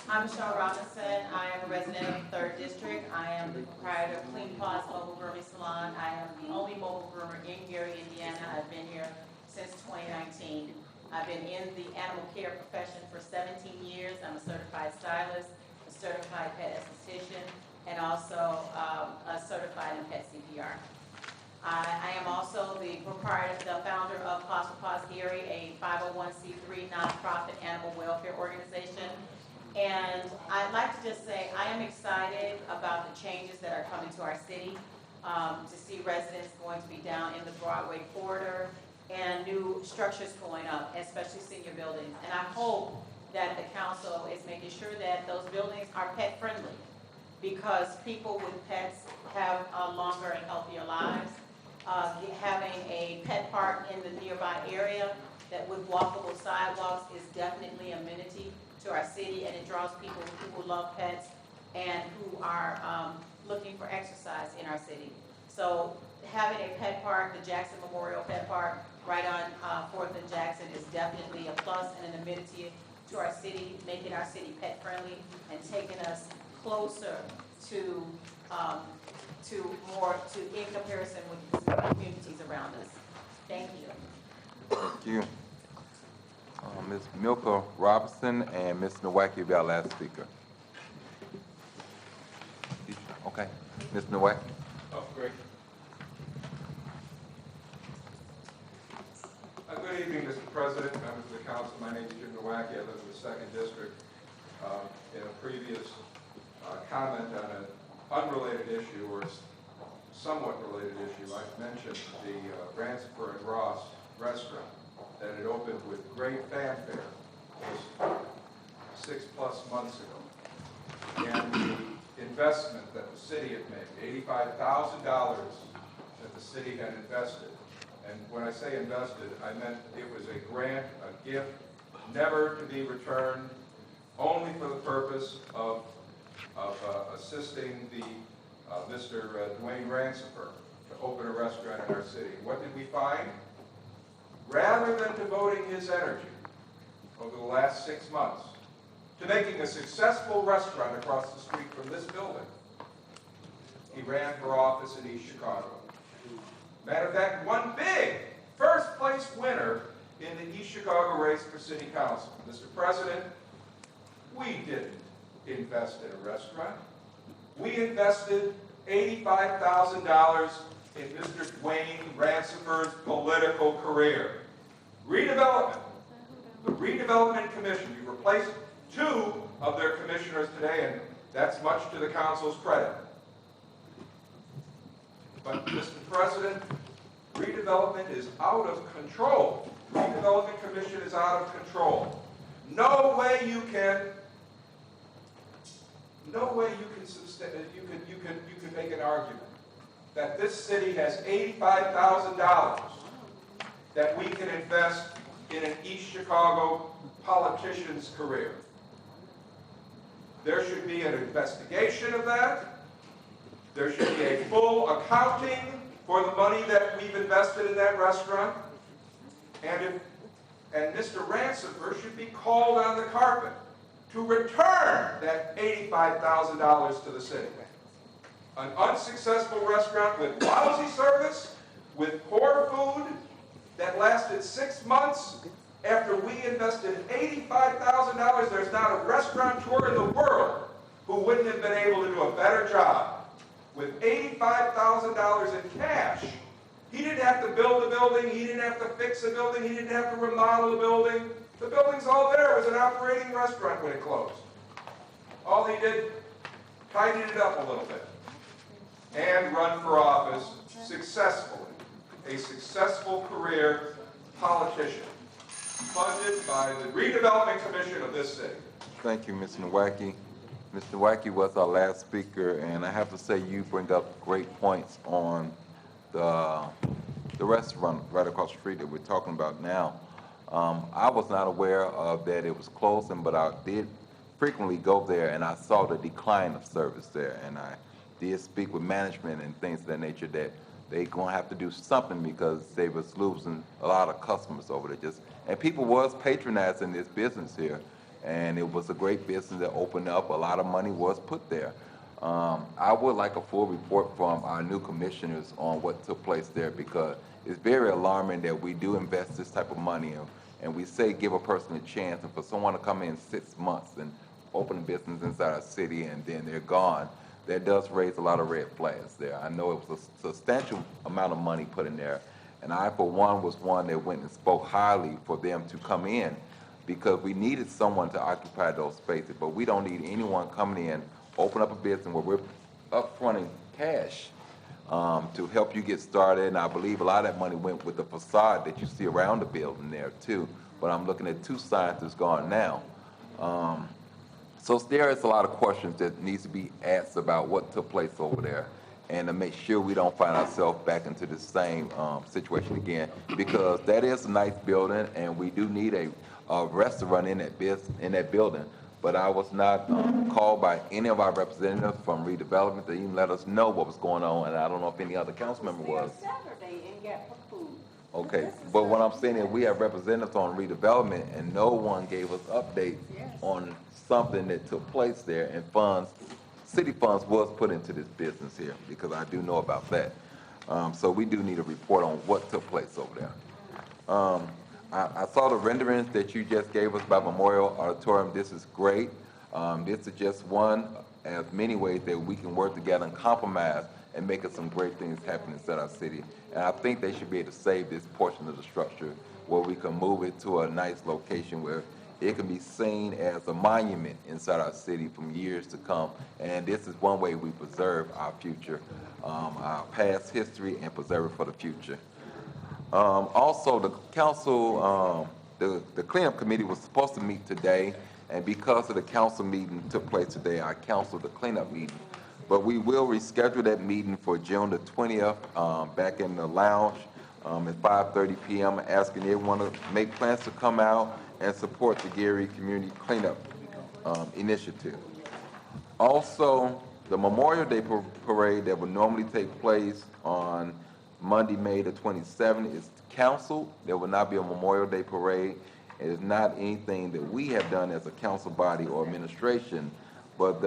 I'm Michelle Robinson. I am a resident of the 3rd District. I am the proprietor of Clean Paws Mobile Grooming Salon. I am the only mobile groomer in Gary, Indiana. I've been here since 2019. I've been in the animal care profession for 17 years. I'm a certified stylist, a certified pet esthetician, and also a certified in pet CPR. I am also the proprietor, the founder of Paws for Paws Gary, a 501c3 nonprofit animal welfare organization. And I'd like to just say I am excited about the changes that are coming to our city, to see residents going to be down in the Broadway corridor and new structures going up, especially senior buildings. And I hope that the council is making sure that those buildings are pet friendly, because people with pets have longer and healthier lives. Having a pet park in the nearby area that with walkable sidewalks is definitely an amenity to our city, and it draws people who love pets and who are looking for exercise in our city. So having a pet park, the Jackson Memorial Pet Park, right on 4th and Jackson is definitely a plus and an amenity to our city, making our city pet friendly and taking us closer to in comparison with the communities around us. Thank you. Thank you. Ms. Milka Robinson and Ms. Nowacki will be our last speaker. Okay, Ms. Nowacki. Oh, great. Good evening, Mr. President, members of the council. My name is Jim Nowacki. I live in the 2nd District. In a previous comment on an unrelated issue, or somewhat related issue, I mentioned the Ransford and Ross restaurant that had opened with great fanfare just 6+ months ago. And the investment that the city had made, $85,000 that the city had invested. And when I say invested, I meant it was a grant, a gift, never to be returned, only for the purpose of assisting the Mr. Dwayne Ransford to open a restaurant in our city. What did we find? Rather than devoting his energy over the last 6 months to making a successful restaurant across the street from this building, he ran for office in East Chicago. Matter of fact, won big Chicago race for city council. Mr. President, we didn't invest in a restaurant. We invested $85,000 in Mr. Dwayne Ransom's political career. Redevelopment. The Redevelopment Commission, you replaced 2 of their commissioners today, and that's much to the council's credit. But, Mr. President, redevelopment is out of control. Redevelopment Commission is out of control. No way you can make an argument that this city has $85,000 that we can invest in an East Chicago politician's career. There should be an investigation of that. There should be a full accounting for the money that we've invested in that restaurant. And Mr. Ransome should be called on the carpet to return that $85,000 to the city. An unsuccessful restaurant with lousy service, with poor food, that lasted 6 months. After we invested $85,000, there's not a restaurateur in the world who wouldn't have been able to do a better job. With $85,000 in cash, he didn't have to build a building, he didn't have to fix a building, he didn't have to remodel a building. The building's all there. It was an operating restaurant when it closed. All he did, tidied it up a little bit and run for office successfully. A successful career politician funded by the Redevelopment Commission of this city. Thank you, Mr. Nowacki. Mr. Nowacki was our last speaker, and I have to say you bring up great points on the restaurant right across the street that we're talking about now. I was not aware of that it was closing, but I did frequently go there, and I saw the decline of service there, and I did speak with management and things of that nature that they're gonna have to do something because they was losing a lot of customers over there. And people was patronizing this business here, and it was a great business that opened up. A lot of money was put there. I would like a full report from our new commissioners on what took place there, because it's very alarming that we do invest this type of money and we say give a person a chance, and for someone to come in 6 months and open a business inside our city and then they're gone, that does raise a lot of red flags there. I know it was a substantial amount of money put in there, and I, for one, was one that went and spoke highly for them to come in, because we needed someone to occupy those spaces, but we don't need anyone coming in, open up a business where we're upfronting cash to help you get started. And I believe a lot of that money went with the facade that you see around the building there too, but I'm looking at 2 signs that's gone now. So there is a lot of questions that needs to be asked about what took place over there, and to make sure we don't find ourselves back into the same situation again, because that is a nice building and we do need a restaurant in that building. But I was not called by any of our representatives from redevelopment to even let us know what was going on, and I don't know if any other council member was. Saturday and got food. Okay, but what I'm saying is we have representatives on redevelopment and no one gave us updates on something that took place there, and city funds was put into this business here, because I do know about that. So we do need a report on what took place over there. I saw the renderings that you just gave us by Memorial Auditorium. This is great. This is just one of many ways that we can work together and compromise and make some great things happen inside our city. And I think they should be able to save this portion of the structure where we can move it to a nice location where it can be seen as a monument inside our city from years to come. And this is one way we preserve our future, our past history, and preserve it for the future. Also, the council, the cleanup committee was supposed to meet today, and because of the council meeting took place today, I canceled the cleanup meeting. But we will reschedule that meeting for June the 20th, back in the lounge at 5:30 p.m., asking everyone to make plans to come out and support the Gary Community Cleanup Initiative. Also, the Memorial Day Parade that would normally take place on Monday, May the 27th is canceled. There will not be a Memorial Day Parade. It is not anything that we have done as a council body or administration, but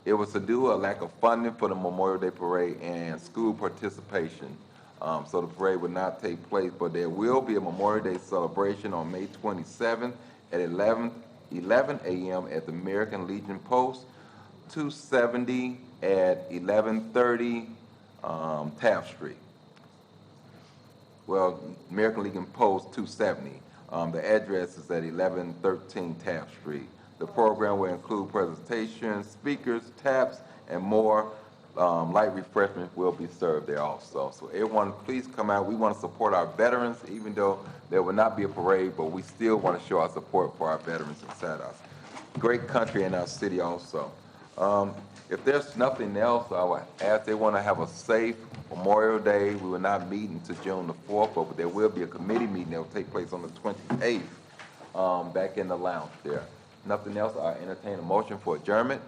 it was to do a lack of funding for the Memorial Day Parade and school participation. So the parade will not take place, but there will be a Memorial Day celebration on May 27th at 11 a.m. at the American Legion Post, 270 at 1130 Taft Street. Well, American Legion Post 270. The address is at 1113 Taft Street. The program will include presentations, speakers, taps, and more. Light refreshments will be served there also. So everyone, please come out. We want to support our veterans, even though there will not be a parade, but we still want to show our support for our veterans inside our great country and our city also. If there's nothing else, I would ask they want to have a safe Memorial Day. We will not meet until June the 4th, but there will be a committee meeting that will take place on the 28th back in the lounge there. Nothing else, I entertain a motion for adjournment.